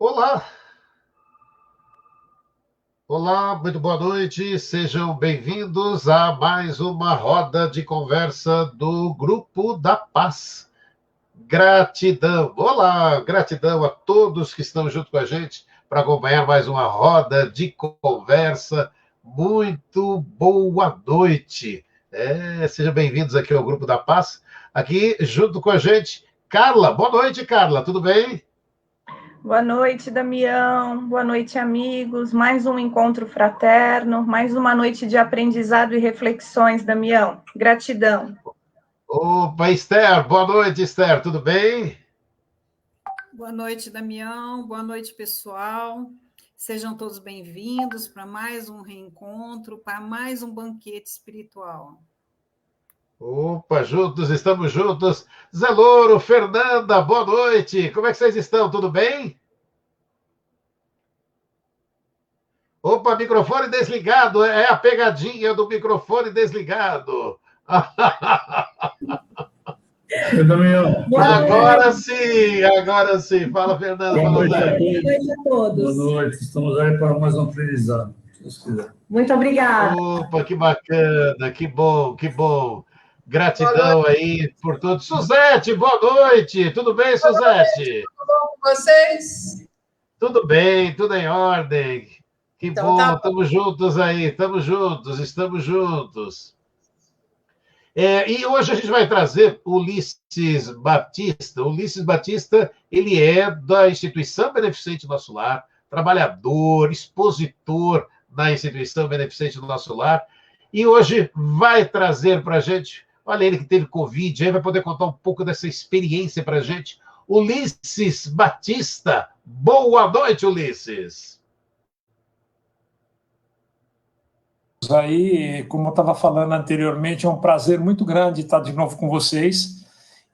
Olá, olá, muito boa noite, sejam bem-vindos a mais uma roda de conversa do Grupo da Paz. Gratidão, olá, gratidão a todos que estão junto com a gente para acompanhar mais uma roda de conversa. Muito boa noite. Sejam bem-vindos aqui ao Grupo da Paz. Aqui junto com a gente, Carla. Boa noite, Carla, tudo bem? Boa noite, Damião. Boa noite, amigos. Mais um encontro fraterno, mais uma noite de aprendizado e reflexões, Damião. Gratidão. Opa, Esther. Boa noite, Esther. Tudo bem? Boa noite, Damião. Boa noite, pessoal. Sejam todos bem-vindos para mais um reencontro, para mais um banquete espiritual. Opa, juntos, estamos juntos. Zé Louro, Fernanda, boa noite. Como é que vocês estão? Tudo bem? Opa, microfone desligado. É a pegadinha do microfone desligado. Agora sim. Fala, Fernanda. Boa noite a todos. Boa noite. Estamos aí para mais um aprendizado. Se Deus quiser. Muito obrigada. Opa, que bacana, que bom, que bom. Gratidão aí por tudo. Suzete, boa noite. Tudo bem, Suzete? Tudo bom com vocês? Tudo bem, tudo em ordem. Que Então, bom, tá. estamos juntos aí, estamos juntos. E hoje a gente vai trazer Ulisses Batista. Ulisses Batista, ele é da Instituição Beneficente Nosso Lar, trabalhador, expositor da Instituição Beneficente do Nosso Lar, e hoje vai trazer para a gente, olha, ele que teve Covid, aí vai poder contar um pouco dessa experiência para a gente. Ulisses Batista, boa noite, Ulisses. Aí, como eu estava falando anteriormente, é um prazer muito grande estar de novo com vocês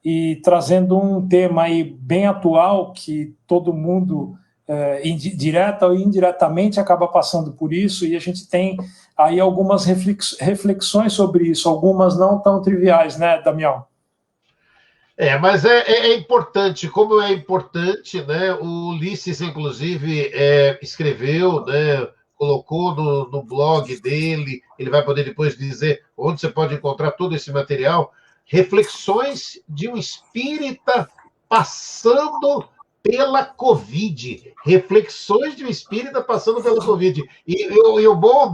e trazendo um tema aí bem atual que todo mundo, direta ou indiretamente, acaba passando por isso, e a gente tem aí algumas reflexões sobre isso, algumas não tão triviais, né, Damião? Mas é importante, como é importante, né? O Ulisses, inclusive, escreveu, né? Colocou no blog dele, ele vai poder depois dizer onde você pode encontrar todo esse material, reflexões de um espírita passando pela Covid, reflexões de um espírita passando pela Covid. E o bom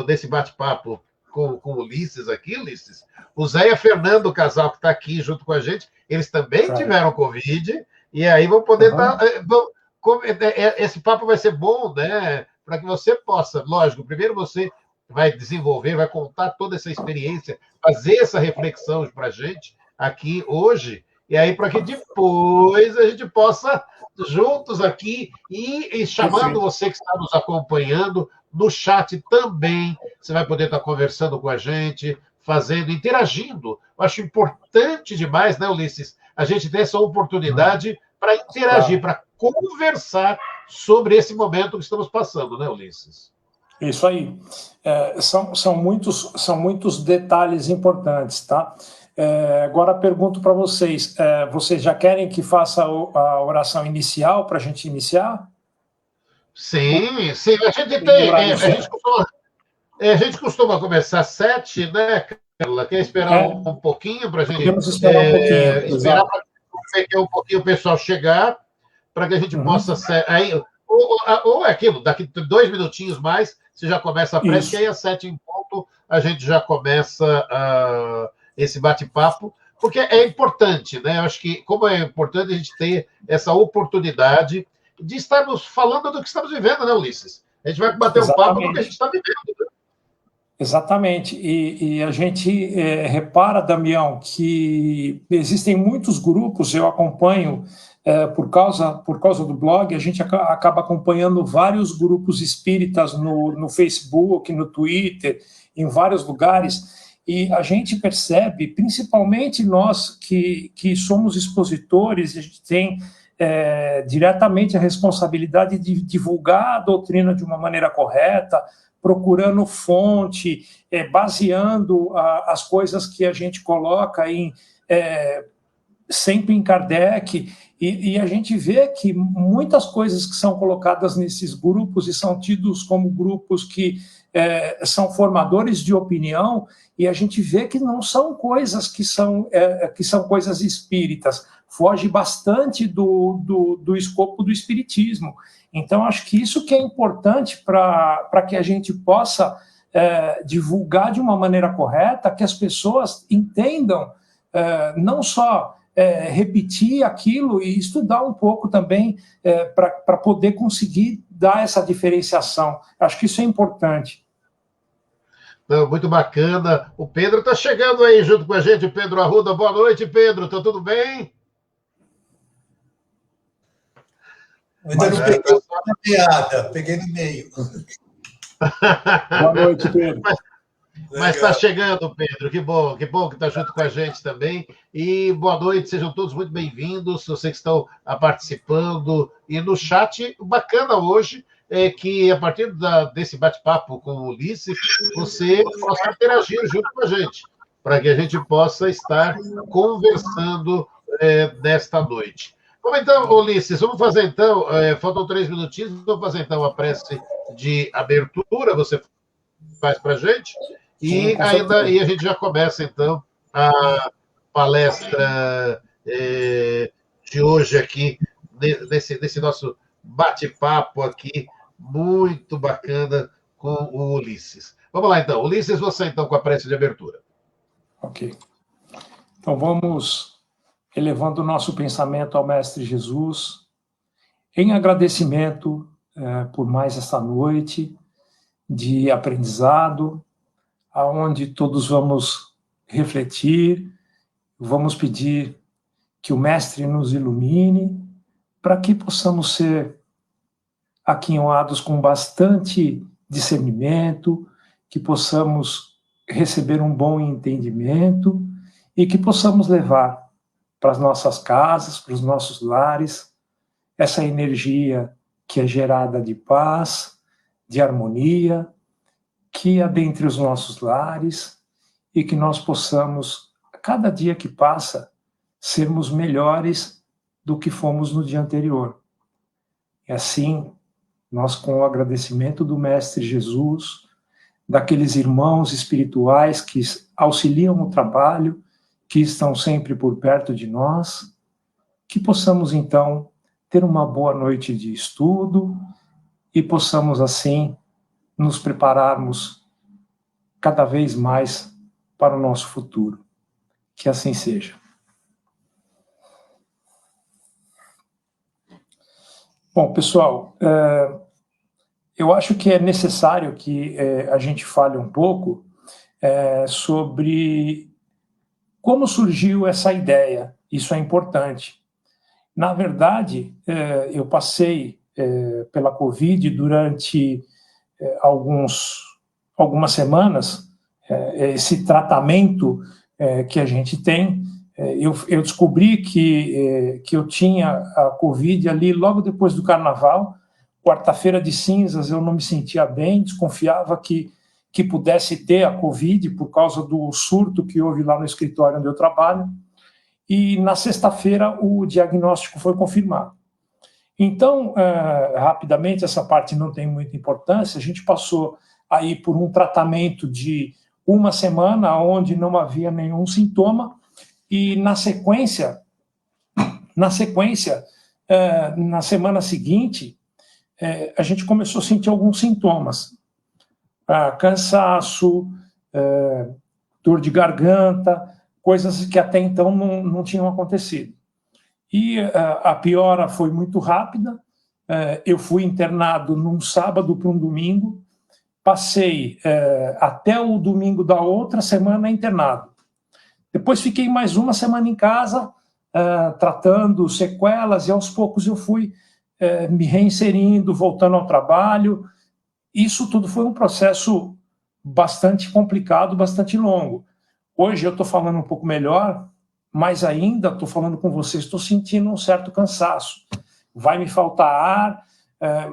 desse bate-papo com o Ulisses aqui, Ulisses, o Zé e a Fernanda, o casal que está aqui junto com a gente, eles também tiveram Covid, e aí vão poder esse papo vai ser bom, né? Para que você possa, lógico, primeiro você vai desenvolver, vai contar toda essa experiência, fazer essa reflexão para a gente aqui hoje, e aí para que depois a gente possa, juntos aqui, e chamando você que está nos acompanhando, no chat também, você vai poder estar conversando com a gente, interagindo. Eu acho importante demais, né, Ulisses, a gente ter essa oportunidade para interagir, para conversar sobre esse momento que estamos passando, né, Ulisses? Isso aí. São muitos detalhes importantes, tá? Agora pergunto para vocês, vocês já querem que faça a oração inicial para a gente iniciar? Sim. A gente costuma começar às 7, né, Carla? Quer esperar um pouquinho para a gente... Podemos esperar um pouquinho. Esperar para um pouquinho o pessoal chegar, para que a gente possa... Aí, ou é aquilo, daqui 2 minutinhos mais, você já começa a prece, e aí às 7 em ponto a gente já começa esse bate-papo, porque é importante, né? Eu acho que, como é importante a gente ter essa oportunidade de estarmos falando do que estamos vivendo, né, Ulisses? A gente vai bater um papo do que a gente está vivendo, né? Exatamente, e a gente repara, Damião, que existem muitos grupos, eu acompanho, por causa do blog, a gente acaba acompanhando vários grupos espíritas no Facebook, no Twitter, em vários lugares, e a gente percebe, principalmente nós que somos expositores, a gente tem diretamente a responsabilidade de divulgar a doutrina de uma maneira correta, procurando fonte, baseando as coisas que a gente coloca em sempre em Kardec, e a gente vê que muitas coisas que são colocadas nesses grupos e são tidos como grupos que são formadores de opinião, e a gente vê que não são coisas que são coisas espíritas, foge bastante do escopo do espiritismo. Então, acho que isso que é importante para que a gente possa divulgar de uma maneira correta, que as pessoas entendam, não só repetir aquilo e estudar um pouco também para poder conseguir dar essa diferenciação. Acho que isso é importante. Não, muito bacana. O Pedro está chegando aí junto com a gente, o Pedro Arruda. Boa noite, Pedro. Está tudo bem? Ainda não peguei a piada, peguei no meio. Boa noite, Pedro. Mas está chegando, Pedro. Que bom que está junto com a gente também. E boa noite, sejam todos muito bem-vindos, vocês que estão participando. E no chat, o bacana hoje é que, a partir desse bate-papo com o Ulisses, você possa interagir junto com a gente, para que a gente possa estar conversando nesta noite. Vamos então, Ulisses, vamos fazer então, faltam 3 minutinhos, vamos fazer então a prece de abertura, você faz para a gente, e a gente já começa então a palestra de hoje aqui, nesse nosso bate-papo aqui, muito bacana com o Ulisses. Vamos lá então, Ulisses, você então com a prece de abertura. Ok. Então vamos elevando o nosso pensamento ao Mestre Jesus, em agradecimento por mais esta noite de aprendizado, aonde todos vamos refletir, vamos pedir que o Mestre nos ilumine, para que possamos ser aquinhoados com bastante discernimento, que possamos receber um bom entendimento e que possamos levar para as nossas casas, para os nossos lares, essa energia que é gerada de paz, de harmonia, que adentre os nossos lares e que nós possamos, a cada dia que passa, sermos melhores do que fomos no dia anterior. E assim, nós, com o agradecimento do Mestre Jesus, daqueles irmãos espirituais que auxiliam o trabalho, que estão sempre por perto de nós, que possamos, então, ter uma boa noite de estudo e possamos, assim, nos prepararmos cada vez mais para o nosso futuro. Que assim seja. Bom, pessoal, eu acho que é necessário que a gente fale um pouco sobre como surgiu essa ideia. Isso é importante. Na verdade, eu passei pela Covid durante algumas semanas. Esse tratamento que a gente tem, eu descobri que eu tinha a Covid ali logo depois do Carnaval. Quarta-feira de cinzas eu não me sentia bem, desconfiava que pudesse ter a Covid por causa do surto que houve lá no escritório onde eu trabalho. E na sexta-feira o diagnóstico foi confirmado. Então, rapidamente, essa parte não tem muita importância, a gente passou aí por um tratamento de 1 semana, onde não havia nenhum sintoma, e na sequência, na semana seguinte, a gente começou a sentir alguns sintomas. Cansaço, dor de garganta, coisas que até então não tinham acontecido. E a piora foi muito rápida. Eu fui internado num sábado para um domingo, passei até o domingo da outra semana internado. Depois fiquei mais 1 semana em casa, tratando sequelas, e aos poucos eu fui me reinserindo, voltando ao trabalho. Isso tudo foi um processo bastante complicado, bastante longo. Hoje eu estou falando um pouco melhor, mas ainda estou falando com vocês, estou sentindo um certo cansaço. Vai me faltar ar,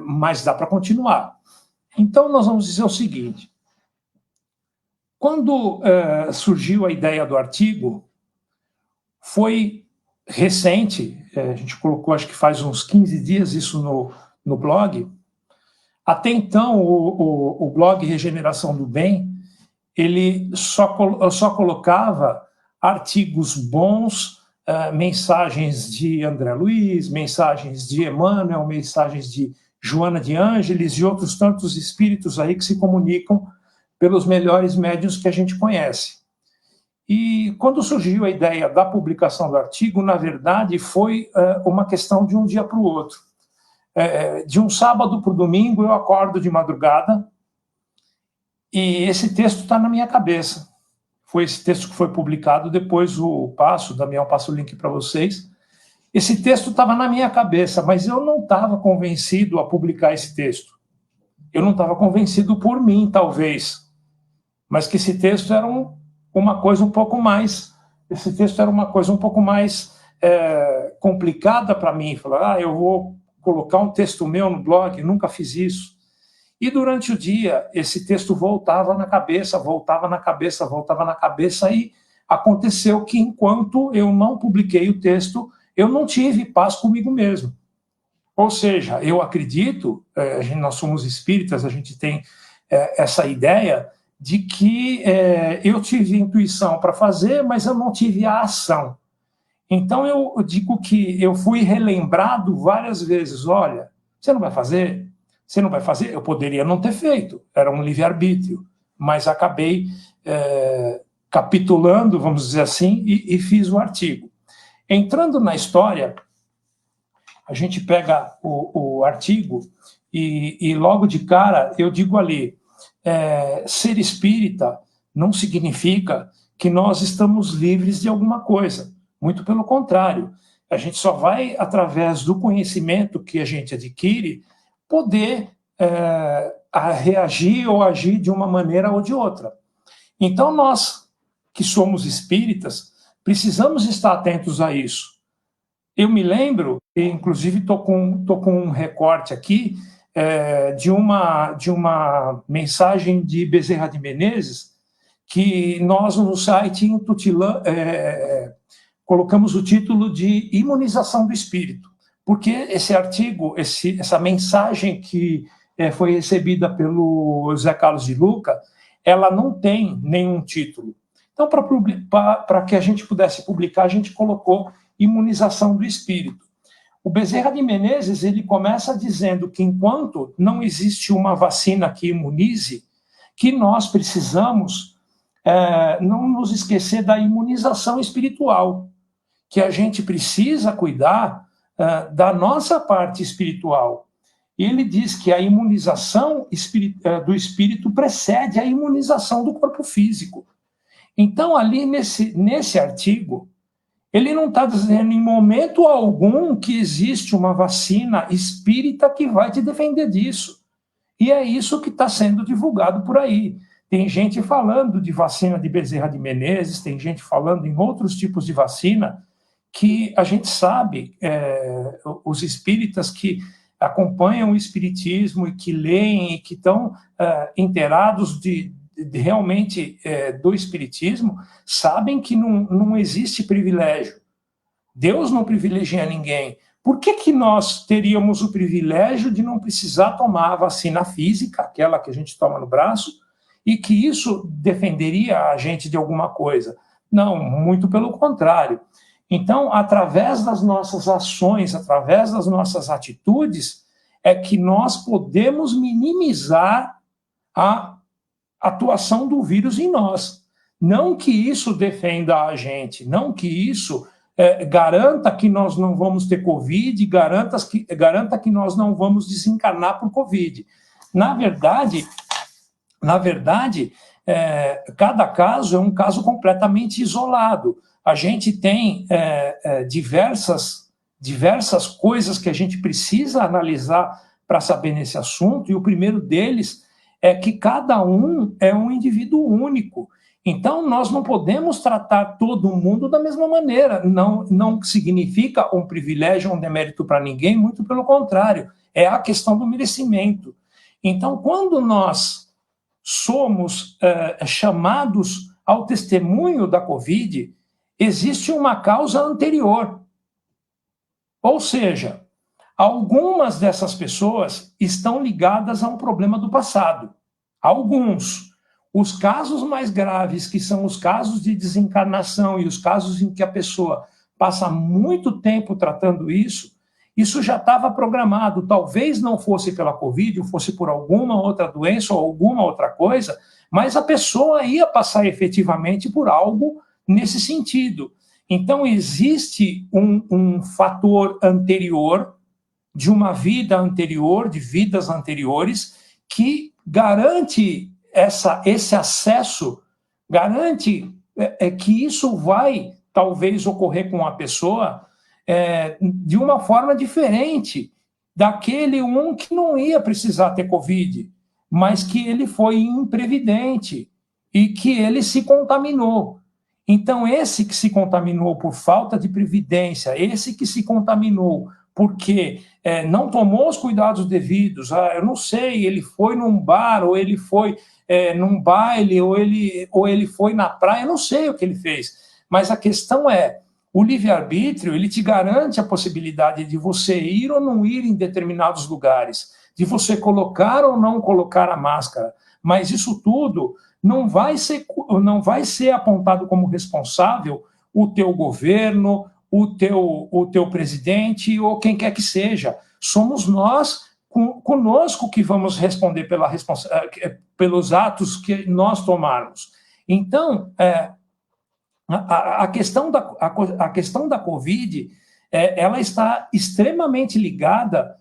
mas dá para continuar. Então, nós vamos dizer o seguinte. Quando surgiu a ideia do artigo, foi recente, a gente colocou, acho que faz uns 15 dias isso no blog. Até então, o blog Regeneração do Bem, ele só colocava artigos bons, mensagens de André Luiz, mensagens de Emmanuel, mensagens de Joana de Ângeles e outros tantos espíritos aí que se comunicam pelos melhores médiuns que a gente conhece. E quando surgiu a ideia da publicação do artigo, na verdade, foi uma questão de um dia para o outro. De um sábado para o domingo, eu acordo de madrugada e esse texto está na minha cabeça. Foi esse texto que foi publicado, depois o Damião passa o link para vocês. Esse texto estava na minha cabeça, mas eu não estava convencido a publicar esse texto. Eu não estava convencido por mim, talvez, mas que esse texto era uma coisa um pouco mais complicada para mim. Falar, eu vou colocar um texto meu no blog, nunca fiz isso. E durante o dia, esse texto voltava na cabeça, e aconteceu que enquanto eu não publiquei o texto, eu não tive paz comigo mesmo. Ou seja, eu acredito, nós somos espíritas, a gente tem essa ideia de que eu tive intuição para fazer, mas eu não tive a ação. Então, eu digo que eu fui relembrado várias vezes, olha, você não vai fazer? Você não vai fazer? Eu poderia não ter feito, era um livre-arbítrio, mas acabei capitulando, vamos dizer assim, e fiz o artigo. Entrando na história, a gente pega o artigo e logo de cara eu digo ali, ser espírita não significa que nós estamos livres de alguma coisa. Muito pelo contrário, a gente só vai, através do conhecimento que a gente adquire, poder reagir ou agir de uma maneira ou de outra. Então, nós que somos espíritas, precisamos estar atentos a isso. Eu me lembro, inclusive estou com um recorte aqui, de uma mensagem de Bezerra de Menezes, que nós no site colocamos o título de Imunização do Espírito, porque esse artigo, essa mensagem que foi recebida pelo José Carlos de Luca, ela não tem nenhum título. Então, para que a gente pudesse publicar, a gente colocou Imunização do Espírito. O Bezerra de Menezes, ele começa dizendo que enquanto não existe uma vacina que imunize, que nós precisamos não nos esquecer da imunização espiritual, que a gente precisa cuidar da nossa parte espiritual. E ele diz que a imunização do espírito precede a imunização do corpo físico. Então, ali nesse artigo, ele não está dizendo em momento algum que existe uma vacina espírita que vai te defender disso. E é isso que está sendo divulgado por aí. Tem gente falando de vacina de Bezerra de Menezes, tem gente falando em outros tipos de vacina, que a gente sabe, os espíritas que acompanham o espiritismo e que leem e que estão inteirados realmente do espiritismo, sabem que não existe privilégio. Deus não privilegia ninguém. Por que nós teríamos o privilégio de não precisar tomar a vacina física, aquela que a gente toma no braço, e que isso defenderia a gente de alguma coisa? Não, muito pelo contrário. Então, através das nossas ações, através das nossas atitudes, é que nós podemos minimizar a atuação do vírus em nós. Não que isso defenda a gente, não que isso garanta que nós não vamos ter Covid, garanta que nós não vamos desencarnar por Covid. Na verdade, cada caso é um caso completamente isolado. A gente tem diversas coisas que a gente precisa analisar para saber nesse assunto, e o primeiro deles é que cada um é um indivíduo único. Então, nós não podemos tratar todo mundo da mesma maneira. Não significa um privilégio, um demérito para ninguém, muito pelo contrário. É a questão do merecimento. Então, quando nós somos chamados ao testemunho da Covid, existe uma causa anterior. Ou seja, algumas dessas pessoas estão ligadas a um problema do passado. Alguns. Os casos mais graves, que são os casos de desencarnação e os casos em que a pessoa passa muito tempo tratando isso já estava programado. Talvez não fosse pela Covid, ou fosse por alguma outra doença ou alguma outra coisa, mas a pessoa ia passar efetivamente por algo nesse sentido. Então, existe um fator anterior, de uma vida anterior, de vidas anteriores, que garante esse acesso, garante que isso vai, talvez, ocorrer com a pessoa de uma forma diferente daquele que não ia precisar ter Covid, mas que ele foi imprevidente e que ele se contaminou. Então, esse que se contaminou por falta de previdência, esse que se contaminou porque não tomou os cuidados devidos, eu não sei, ele foi num bar, ou ele foi num baile, ou ele foi na praia, eu não sei o que ele fez. Mas a questão é, o livre-arbítrio, ele te garante a possibilidade de você ir ou não ir em determinados lugares, de você colocar ou não colocar a máscara, mas isso tudo não vai ser apontado como responsável o teu governo, o teu presidente ou quem quer que seja. Somos nós, conosco, que vamos responder pelos atos que nós tomarmos. Então, a questão da Covid, ela está extremamente ligada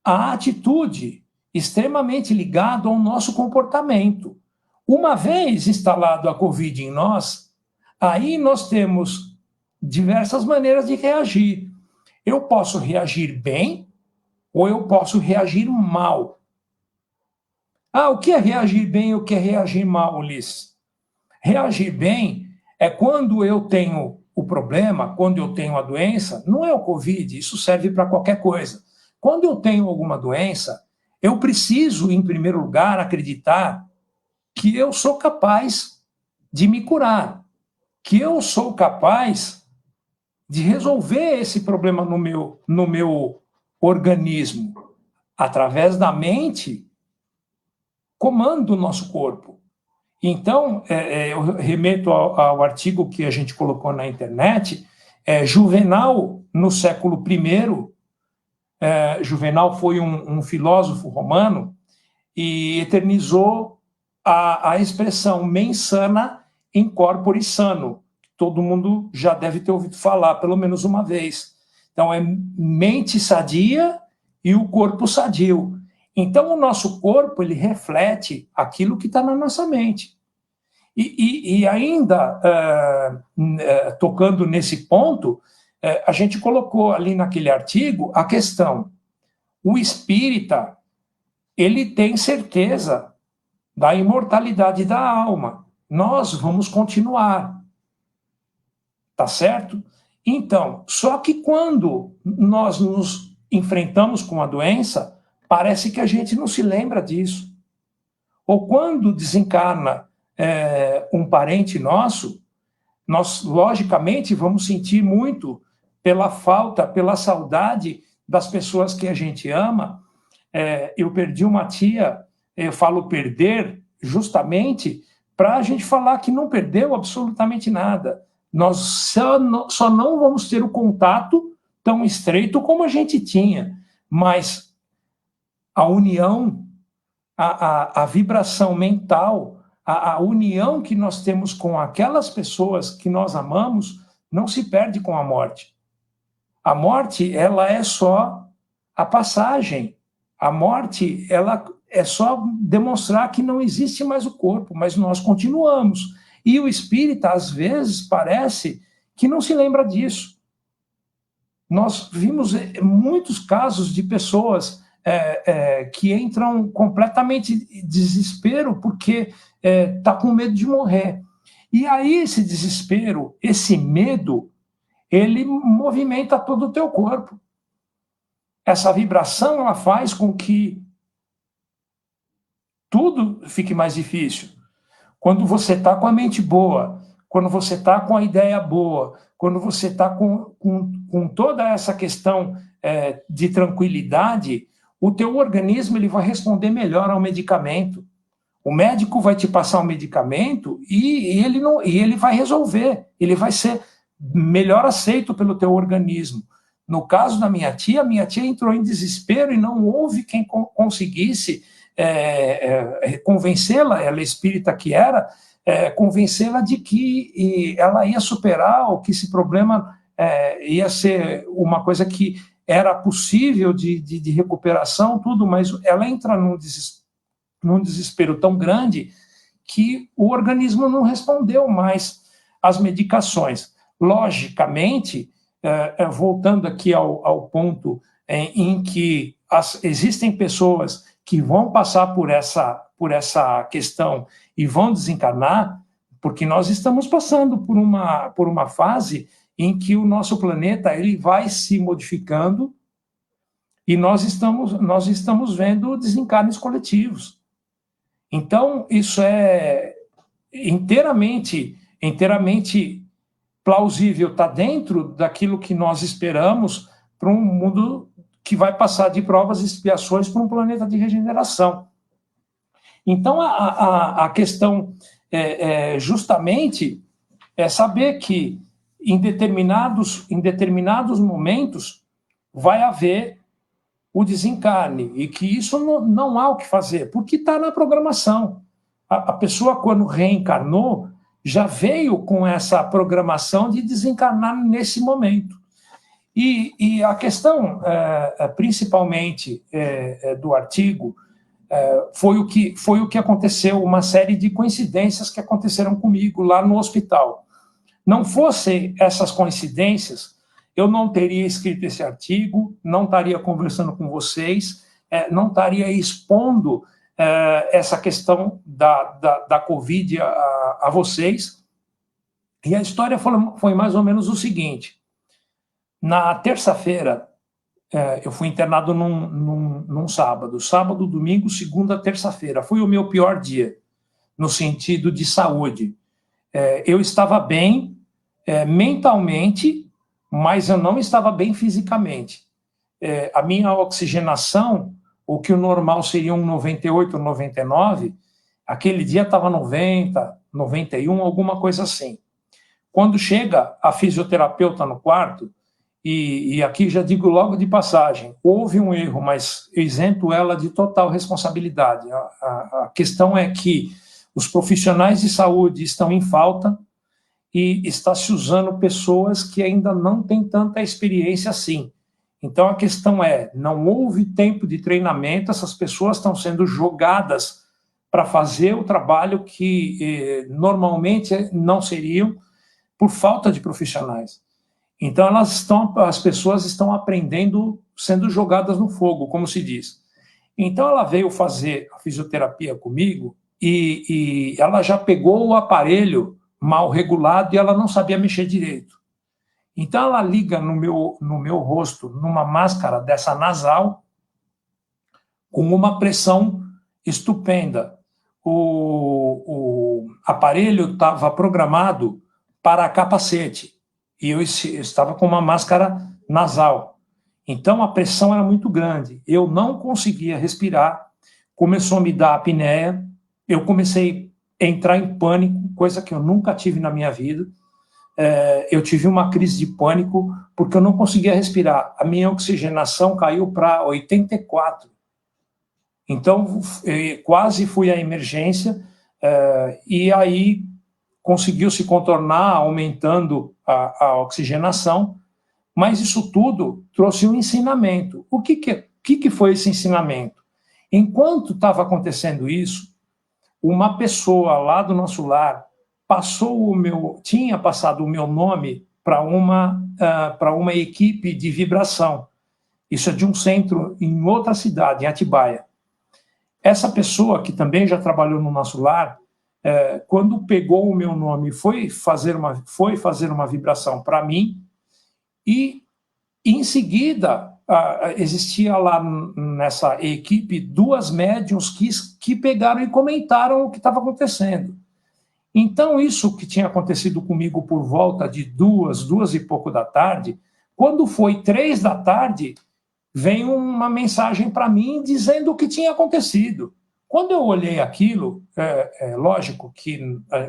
à atitude, extremamente ligada ao nosso comportamento. Uma vez instalado a Covid em nós, aí nós temos diversas maneiras de reagir. Eu posso reagir bem ou eu posso reagir mal. O que é reagir bem e o que é reagir mal, Ulisses? Reagir bem é quando eu tenho o problema, quando eu tenho a doença, não é o Covid, isso serve para qualquer coisa. Quando eu tenho alguma doença, eu preciso, em primeiro lugar, acreditar que eu sou capaz de me curar, que eu sou capaz de resolver esse problema no meu organismo. Através da mente, comanda o nosso corpo. Então, eu remeto ao artigo que a gente colocou na internet, Juvenal, no século I, Juvenal foi um filósofo romano e eternizou a expressão mens sana in corpore sano. Todo mundo já deve ter ouvido falar, pelo menos uma vez. Então, é mente sadia e o corpo sadio. Então, o nosso corpo, ele reflete aquilo que está na nossa mente. E ainda, tocando nesse ponto, a gente colocou ali naquele artigo a questão. O espírita, ele tem certeza da imortalidade da alma. Nós vamos continuar. Tá certo? Então, só que quando nós nos enfrentamos com a doença, parece que a gente não se lembra disso. Ou quando desencarna um parente nosso, nós, logicamente, vamos sentir muito pela falta, pela saudade das pessoas que a gente ama. Eu perdi uma tia, eu falo perder justamente para a gente falar que não perdeu absolutamente nada. Nós só não vamos ter o contato tão estreito como a gente tinha, mas a união, a vibração mental, a união que nós temos com aquelas pessoas que nós amamos, não se perde com a morte. A morte, ela é só a passagem. A morte, ela é só demonstrar que não existe mais o corpo, mas nós continuamos. E o espírita, às vezes, parece que não se lembra disso. Nós vimos muitos casos de pessoas que entram completamente em desespero porque está com medo de morrer. E aí esse desespero, esse medo, ele movimenta todo o teu corpo. Essa vibração, ela faz com que tudo fique mais difícil. Quando você está com a mente boa, quando você está com a ideia boa, quando você está com toda essa questão de tranquilidade, o teu organismo ele vai responder melhor ao medicamento. O médico vai te passar um medicamento e ele vai resolver, ele vai ser melhor aceito pelo teu organismo. No caso da minha tia entrou em desespero e não houve quem conseguisse convencê-la, ela espírita que era, convencê-la de que ela ia superar, ou que esse problema ia ser uma coisa que era possível de recuperação, tudo, mas ela entra num desespero tão grande que o organismo não respondeu mais às medicações. Logicamente, voltando aqui ao ponto em que existem pessoas que vão passar por essa questão e vão desencarnar, porque nós estamos passando por uma fase em que o nosso planeta ele vai se modificando e nós estamos vendo desencarnes coletivos. Então, isso é inteiramente plausível, está dentro daquilo que nós esperamos para um mundo que vai passar de provas e expiações para um planeta de regeneração. Então, a questão justamente é saber que em determinados momentos vai haver o desencarne, e que isso não há o que fazer, porque está na programação. A pessoa, quando reencarnou, já veio com essa programação de desencarnar nesse momento. E a questão, principalmente, do artigo, foi o que aconteceu, uma série de coincidências que aconteceram comigo lá no hospital. Não fossem essas coincidências, eu não teria escrito esse artigo, não estaria conversando com vocês, não estaria expondo essa questão da Covid a vocês. E a história foi mais ou menos o seguinte. Na terça-feira, eu fui internado num sábado. Sábado, domingo, segunda, terça-feira. Foi o meu pior dia, no sentido de saúde. Eu estava bem mentalmente, mas eu não estava bem fisicamente. A minha oxigenação, o que o normal seria um 98, 99, aquele dia estava 90, 91, alguma coisa assim. Quando chega a fisioterapeuta no quarto, e aqui já digo logo de passagem, houve um erro, mas eu isento ela de total responsabilidade. A questão é que os profissionais de saúde estão em falta, e está se usando pessoas que ainda não têm tanta experiência assim. Então, a questão não houve tempo de treinamento, essas pessoas estão sendo jogadas para fazer o trabalho que normalmente não seriam, por falta de profissionais. Então, as pessoas estão aprendendo, sendo jogadas no fogo, como se diz. Então, ela veio fazer a fisioterapia comigo e ela já pegou o aparelho mal regulado e ela não sabia mexer direito. Então ela liga no meu rosto, numa máscara dessa nasal, com uma pressão estupenda. O aparelho estava programado para capacete e eu estava com uma máscara nasal. Então a pressão era muito grande. Eu não conseguia respirar, começou a me dar apneia, eu comecei a entrar em pânico, coisa que eu nunca tive na minha vida. Eu tive uma crise de pânico porque eu não conseguia respirar. A minha oxigenação caiu para 84. Então, quase fui à emergência, e aí conseguiu se contornar, aumentando a oxigenação, mas isso tudo trouxe um ensinamento. O que foi esse ensinamento? Enquanto estava acontecendo isso, uma pessoa lá do nosso lar tinha passado o meu nome para uma equipe de vibração. Isso é de um centro em outra cidade, em Atibaia. Essa pessoa, que também já trabalhou no nosso lar, quando pegou o meu nome, foi fazer uma vibração para mim, e em seguida existia lá nessa equipe 2 médiuns que pegaram e comentaram o que estava acontecendo. Então, isso que tinha acontecido comigo por volta de 2 e pouco da tarde, quando foi 3 da tarde, veio uma mensagem para mim dizendo o que tinha acontecido. Quando eu olhei aquilo, lógico que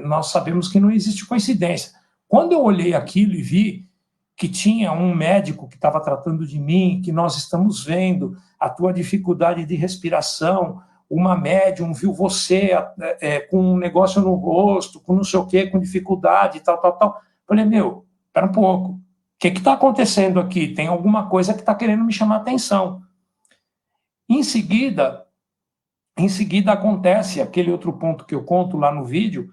nós sabemos que não existe coincidência. Quando eu olhei aquilo e vi que tinha um médico que estava tratando de mim, que nós estamos vendo a tua dificuldade de respiração, uma médium viu você com um negócio no rosto, com não sei o quê, com dificuldade, tal. Falei, espera um pouco, o que está acontecendo aqui? Tem alguma coisa que está querendo me chamar a atenção. Em seguida acontece aquele outro ponto que eu conto lá no vídeo,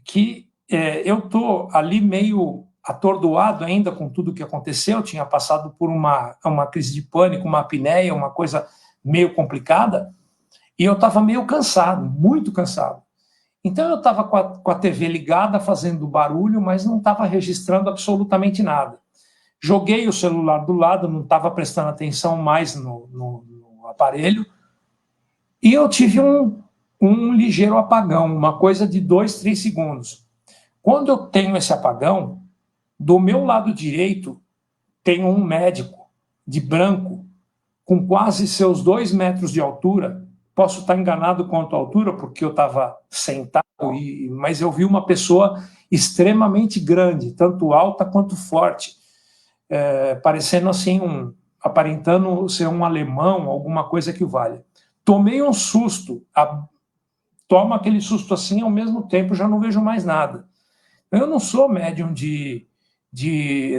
que eu estou ali meio atordoado ainda com tudo que aconteceu, tinha passado por uma crise de pânico, uma apneia, uma coisa meio complicada, e eu estava meio cansado, muito cansado. Então eu estava com a TV ligada, fazendo barulho, mas não estava registrando absolutamente nada. Joguei o celular do lado, não estava prestando atenção mais no aparelho, e eu tive um ligeiro apagão, uma coisa de 2, 3 segundos. Quando eu tenho esse apagão, do meu lado direito tem um médico de branco, com quase seus 2 metros de altura. Posso estar enganado quanto à altura, porque eu estava sentado, mas eu vi uma pessoa extremamente grande, tanto alta quanto forte, parecendo assim, aparentando ser um alemão, alguma coisa que valha. Tomei um susto, tomo aquele susto assim, ao mesmo tempo já não vejo mais nada. Eu não sou médium de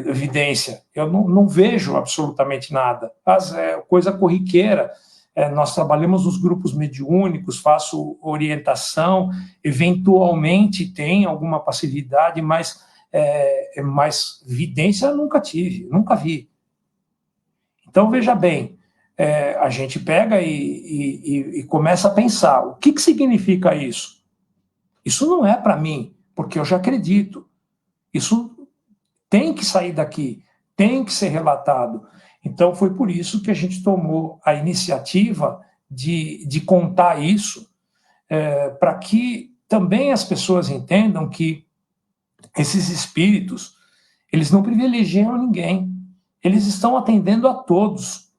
evidência, eu não vejo absolutamente nada, mas é coisa corriqueira. Nós trabalhamos nos grupos mediúnicos, faço orientação, eventualmente tem alguma passividade, mas vidência eu nunca tive, nunca vi. Então, veja bem, a gente pega e começa a pensar, o que significa isso? Isso não é para mim, porque eu já acredito. Isso tem que sair daqui, tem que ser relatado. Então, foi por isso que a gente tomou a iniciativa de contar isso, para que também as pessoas entendam que esses espíritos, eles não privilegiam ninguém, eles estão atendendo a todos.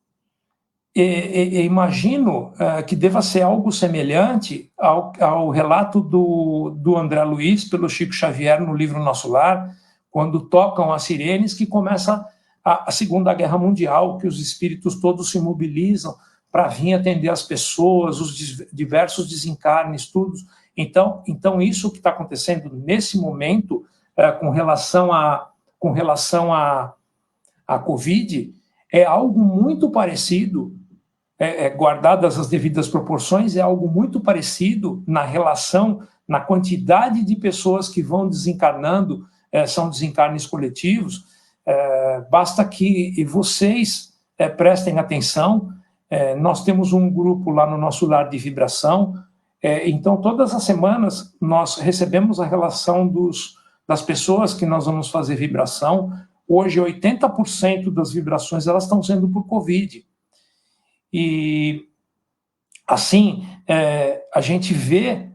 Imagino que deva ser algo semelhante ao relato do André Luiz, pelo Chico Xavier, no livro Nosso Lar, quando tocam as sirenes, que começa a Segunda Guerra Mundial, que os espíritos todos se mobilizam para vir atender as pessoas, os diversos desencarnes, tudo. Então isso que está acontecendo nesse momento, com relação à Covid, é algo muito parecido, guardadas as devidas proporções, é algo muito parecido na relação, na quantidade de pessoas que vão desencarnando, são desencarnes coletivos. Basta que vocês prestem atenção. Nós temos um grupo lá no Nosso Lar de vibração, então todas as semanas nós recebemos a relação das pessoas que nós vamos fazer vibração. Hoje 80% das vibrações elas estão sendo por Covid. E assim, a gente vê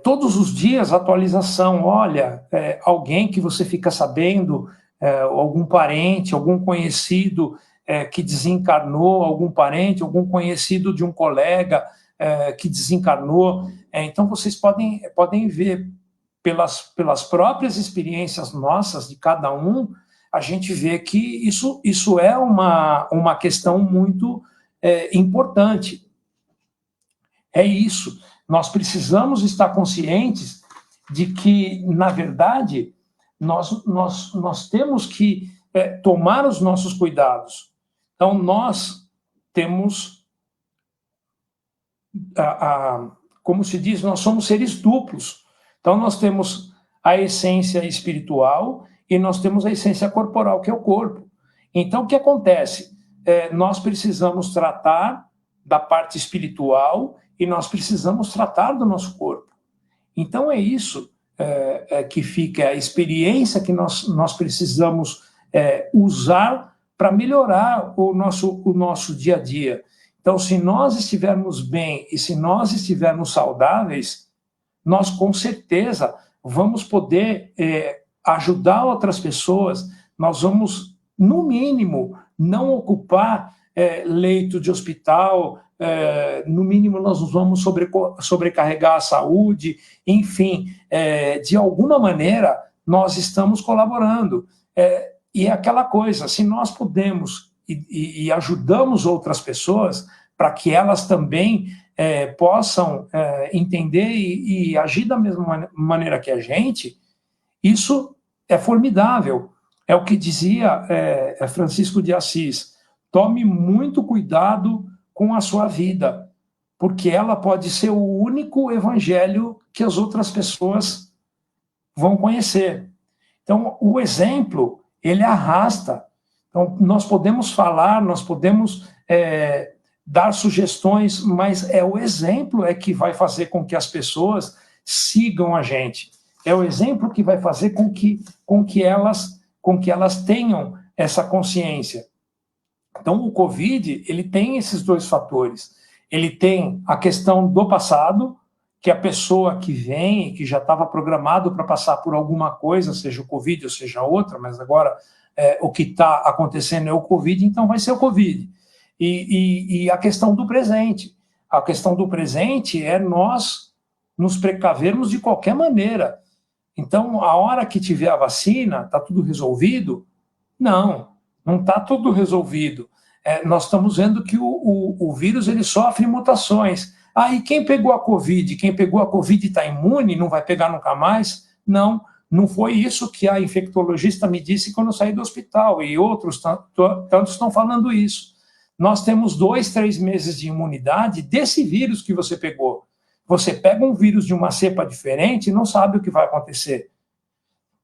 todos os dias atualização. Olha, alguém que você fica sabendo, algum parente, algum conhecido que desencarnou, algum parente, algum conhecido de um colega que desencarnou. Então vocês podem ver pelas próprias experiências nossas, de cada um, a gente vê que isso é uma questão muito importante. É isso. Nós precisamos estar conscientes de que, na verdade, nós temos que tomar os nossos cuidados. Então, nós temos, como se diz, nós somos seres duplos. Então, nós temos a essência espiritual e nós temos a essência corporal, que é o corpo. Então, o que acontece? Nós precisamos tratar da parte espiritual e nós precisamos tratar do nosso corpo. Então, é isso que fica, a experiência que nós precisamos usar para melhorar o nosso dia a dia. Então, se nós estivermos bem e se nós estivermos saudáveis, nós, com certeza, vamos poder ajudar outras pessoas, nós vamos, no mínimo, não ocupar leito de hospital, no mínimo nós vamos sobrecarregar a saúde, enfim, de alguma maneira nós estamos colaborando. E é aquela coisa, se nós podemos e ajudamos outras pessoas para que elas também possam entender e agir da mesma maneira que a gente, isso é formidável. É o que dizia Francisco de Assis: tome muito cuidado com a sua vida, porque ela pode ser o único evangelho que as outras pessoas vão conhecer. Então, o exemplo, ele arrasta. Então, nós podemos falar, nós podemos dar sugestões, mas o exemplo que vai fazer com que as pessoas sigam a gente. É o exemplo que vai fazer com que elas tenham essa consciência. Então, o Covid, ele tem esses dois fatores. Ele tem a questão do passado, que a pessoa que vem, que já estava programado para passar por alguma coisa, seja o Covid ou seja outra, mas agora o que está acontecendo é o Covid, então vai ser o Covid. E a questão do presente. A questão do presente é nós nos precavermos de qualquer maneira. Então, a hora que tiver a vacina, está tudo resolvido? Não está tudo resolvido. Nós estamos vendo que o vírus ele sofre mutações. E quem pegou a Covid? Quem pegou a Covid está imune, não vai pegar nunca mais? Não foi isso que a infectologista me disse quando eu saí do hospital, e outros tantos estão falando isso. Nós temos 2, 3 meses de imunidade desse vírus que você pegou. Você pega um vírus de uma cepa diferente e não sabe o que vai acontecer.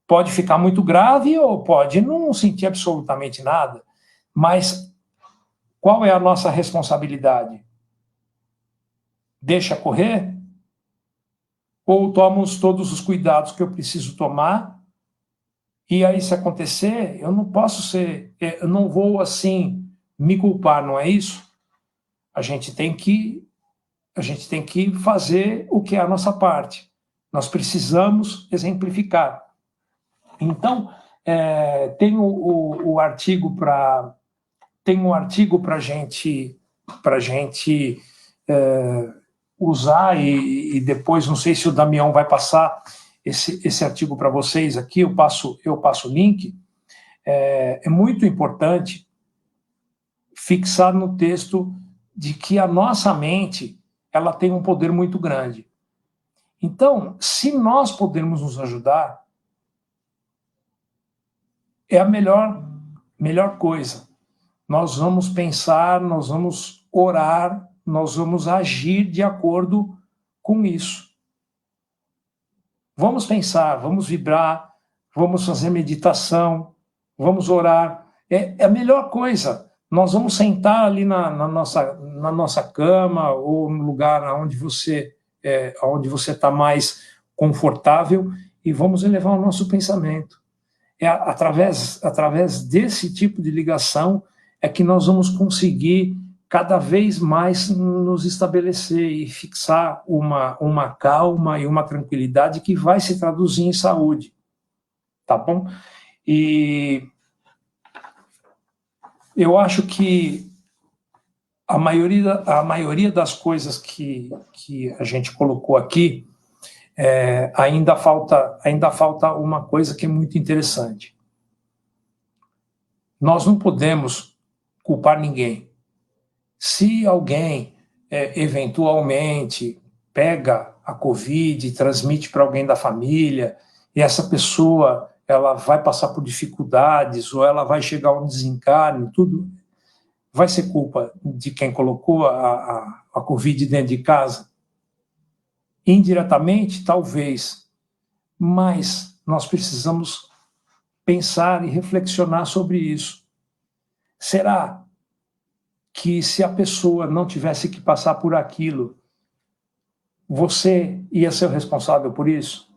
Pode ficar muito grave ou pode não sentir absolutamente nada. Mas qual é a nossa responsabilidade? Deixa correr? Ou tomo todos os cuidados que eu preciso tomar? E aí, se acontecer, eu não vou assim me culpar, não é isso? A gente tem que fazer o que é a nossa parte. Nós precisamos exemplificar. Então, tem um artigo para a gente usar, e depois, não sei se o Damião vai passar esse artigo para vocês aqui, eu passo o link. É muito importante fixar no texto de que a nossa mente ela tem um poder muito grande. Então, se nós pudermos nos ajudar, é a melhor coisa. Nós vamos pensar, nós vamos orar, nós vamos agir de acordo com isso. Vamos pensar, vamos vibrar, vamos fazer meditação, vamos orar. É a melhor coisa. Nós vamos sentar ali na nossa cama ou no lugar onde você está mais confortável e vamos elevar o nosso pensamento. Através desse tipo de ligação é que nós vamos conseguir cada vez mais nos estabelecer e fixar uma calma e uma tranquilidade que vai se traduzir em saúde. Tá bom? E eu acho que a maioria das coisas que a gente colocou aqui, ainda falta uma coisa que é muito interessante. Nós não podemos culpar ninguém. Se alguém eventualmente pega a Covid e transmite para alguém da família, e essa pessoa ela vai passar por dificuldades, ou ela vai chegar a um desencarne, tudo vai ser culpa de quem colocou a Covid dentro de casa? Indiretamente, talvez, mas nós precisamos pensar e reflexionar sobre isso. Será que se a pessoa não tivesse que passar por aquilo, você ia ser o responsável por isso?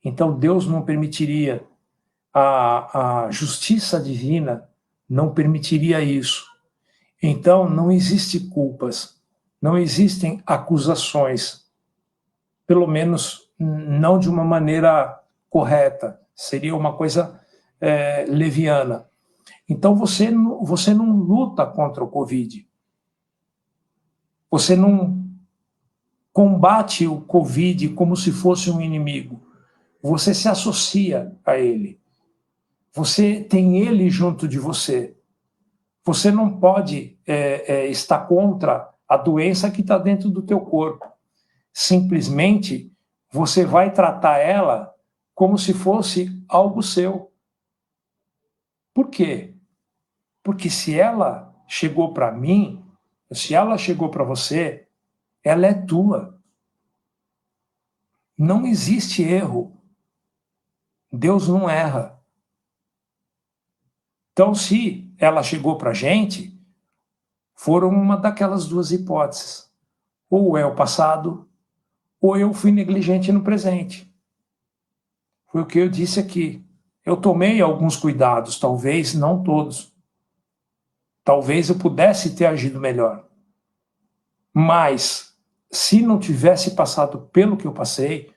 Então Deus não permitiria, a justiça divina não permitiria isso. Então não existe culpas, não existem acusações, pelo menos não de uma maneira correta, seria uma coisa leviana. Então você não luta contra o Covid. Você não combate o Covid como se fosse um inimigo. Você se associa a ele. Você tem ele junto de você. Você não pode estar contra a doença que está dentro do teu corpo. Simplesmente, você vai tratar ela como se fosse algo seu. Por quê? Porque se ela chegou para mim, se ela chegou para você, ela é tua. Não existe erro. Deus não erra. Então, se ela chegou para a gente, foram uma daquelas duas hipóteses. Ou é o passado, ou eu fui negligente no presente. Foi o que eu disse aqui. Eu tomei alguns cuidados, talvez não todos. Talvez eu pudesse ter agido melhor. Mas, se não tivesse passado pelo que eu passei,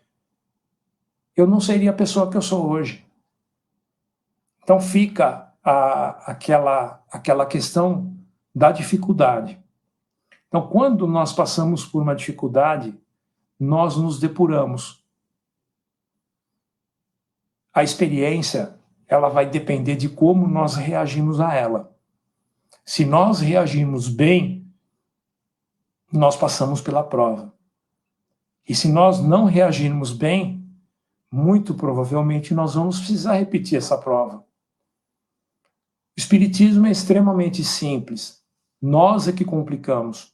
eu não seria a pessoa que eu sou hoje. Então fica aquela questão da dificuldade. Então, quando nós passamos por uma dificuldade, nós nos depuramos. A experiência, ela vai depender de como nós reagimos a ela. Se nós reagimos bem, nós passamos pela prova. E se nós não reagirmos bem, muito provavelmente nós vamos precisar repetir essa prova. O Espiritismo é extremamente simples. Nós é que complicamos.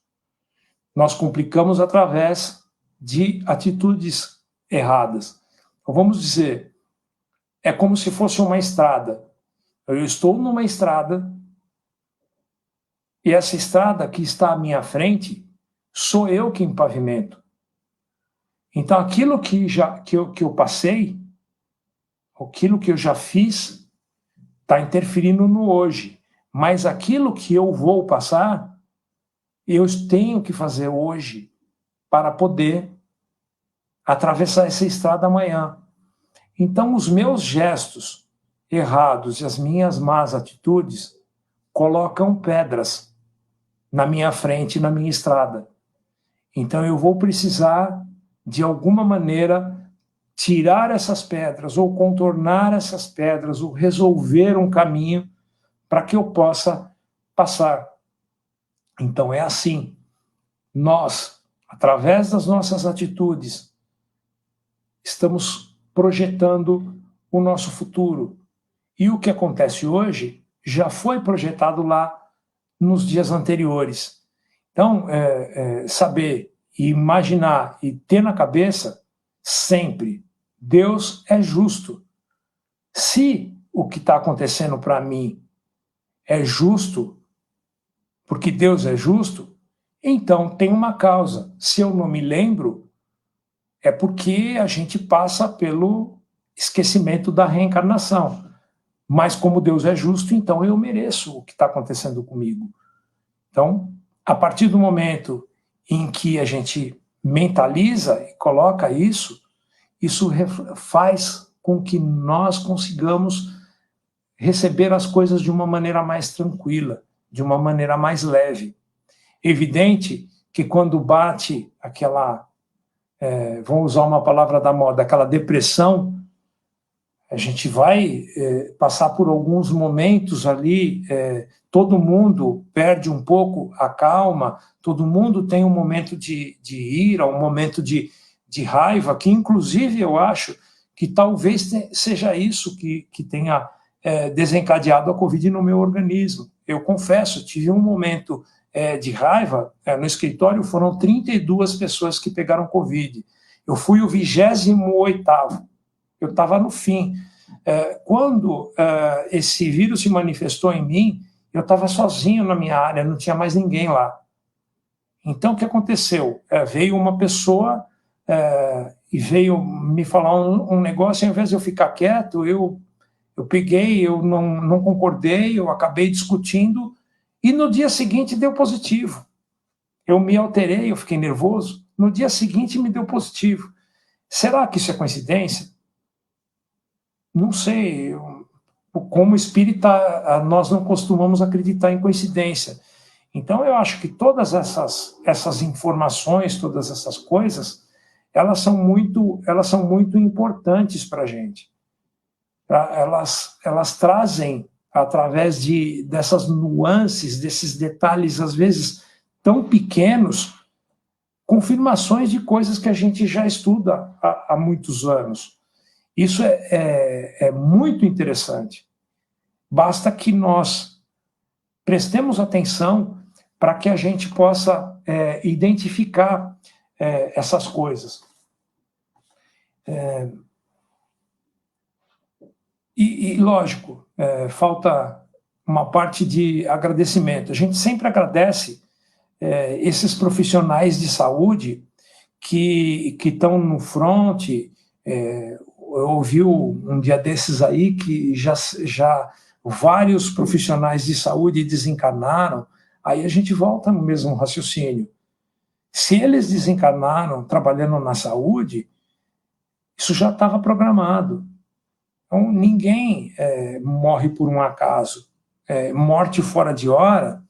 Nós complicamos através de atitudes erradas. Então, vamos dizer, é como se fosse uma estrada. Eu estou numa estrada e essa estrada que está à minha frente sou eu que empavimento. Então, aquilo que eu passei, aquilo que eu já fiz, está interferindo no hoje. Mas aquilo que eu vou passar, eu tenho que fazer hoje para poder atravessar essa estrada amanhã. Então, os meus gestos errados e as minhas más atitudes colocam pedras na minha frente, na minha estrada. Então, eu vou precisar, de alguma maneira, tirar essas pedras, ou contornar essas pedras, ou resolver um caminho para que eu possa passar. Então, é assim. Nós, através das nossas atitudes, estamos projetando o nosso futuro. E o que acontece hoje já foi projetado lá nos dias anteriores. Então, saber e imaginar e ter na cabeça sempre, Deus é justo. Se o que está acontecendo para mim é justo, porque Deus é justo, então tem uma causa. Se eu não me lembro, é porque a gente passa pelo esquecimento da reencarnação. Mas como Deus é justo, então eu mereço o que está acontecendo comigo. Então, a partir do momento em que a gente mentaliza e coloca isso faz com que nós consigamos receber as coisas de uma maneira mais tranquila, de uma maneira mais leve. Evidente que quando bate aquela, vamos usar uma palavra da moda, aquela depressão, a gente vai passar por alguns momentos ali, todo mundo perde um pouco a calma, todo mundo tem um momento de ira, um momento de raiva, que inclusive eu acho que talvez seja isso que tenha desencadeado a Covid no meu organismo. Eu confesso, tive um momento de raiva, no escritório foram 32 pessoas que pegaram Covid. Eu fui o 28º. Eu estava no fim. Quando esse vírus se manifestou em mim, eu estava sozinho na minha área, não tinha mais ninguém lá. Então, o que aconteceu? Veio uma pessoa e veio me falar um negócio, ao invés de eu ficar quieto, eu peguei, eu não concordei, eu acabei discutindo, e no dia seguinte deu positivo. Eu me alterei, eu fiquei nervoso, no dia seguinte me deu positivo. Será que isso é coincidência? Não sei. Como espírita, nós não costumamos acreditar em coincidência. Então, eu acho que todas essas informações, todas essas coisas, elas são muito importantes para a gente. Elas trazem, através dessas nuances, desses detalhes, às vezes tão pequenos, confirmações de coisas que a gente já estuda há muitos anos. Isso é muito interessante. Basta que nós prestemos atenção para que a gente possa identificar essas coisas. E lógico, falta uma parte de agradecimento. A gente sempre agradece esses profissionais de saúde que estão no front. Eu ouvi um dia desses aí que já vários profissionais de saúde desencarnaram. Aí a gente volta no mesmo raciocínio. Se eles desencarnaram trabalhando na saúde, isso já estava programado. Então, ninguém morre por um acaso. Morte fora de hora,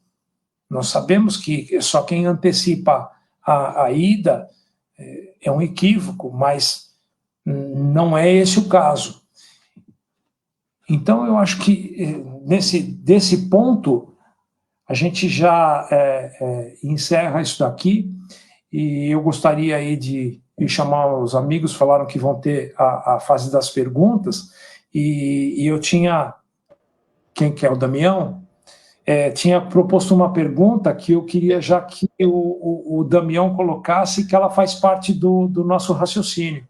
nós sabemos que só quem antecipa a ida é um equívoco, mas não é esse o caso. Então, eu acho que desse ponto, a gente já encerra isso daqui, e eu gostaria aí de chamar os amigos, falaram que vão ter a fase das perguntas, e eu tinha, quem que é o Damião, tinha proposto uma pergunta que eu queria já que o Damião colocasse, que ela faz parte do nosso raciocínio.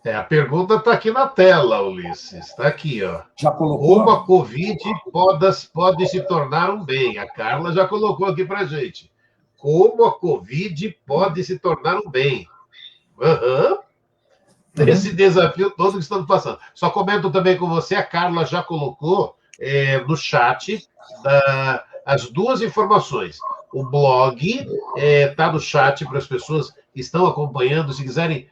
A pergunta está aqui na tela, Ulisses. Está aqui, ó. Já colocou? Como a Covid pode se tornar um bem? A Carla já colocou aqui para a gente. Como a Covid pode se tornar um bem? Esse desafio todo que estamos passando. Só comento também com você, a Carla já colocou no chat as duas informações. O blog está no chat para as pessoas que estão acompanhando, se quiserem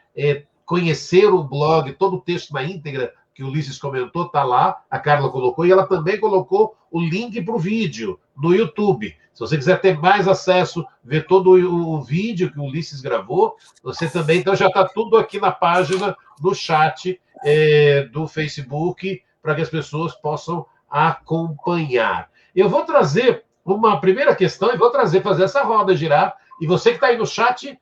conhecer o blog, todo o texto na íntegra que o Ulisses comentou, está lá, a Carla colocou, e ela também colocou o link para o vídeo no YouTube. Se você quiser ter mais acesso, ver todo o vídeo que o Ulisses gravou, você também, então já está tudo aqui na página, no chat do Facebook, para que as pessoas possam acompanhar. Eu vou trazer uma primeira questão, e vou fazer essa roda girar, e você que está aí no chat,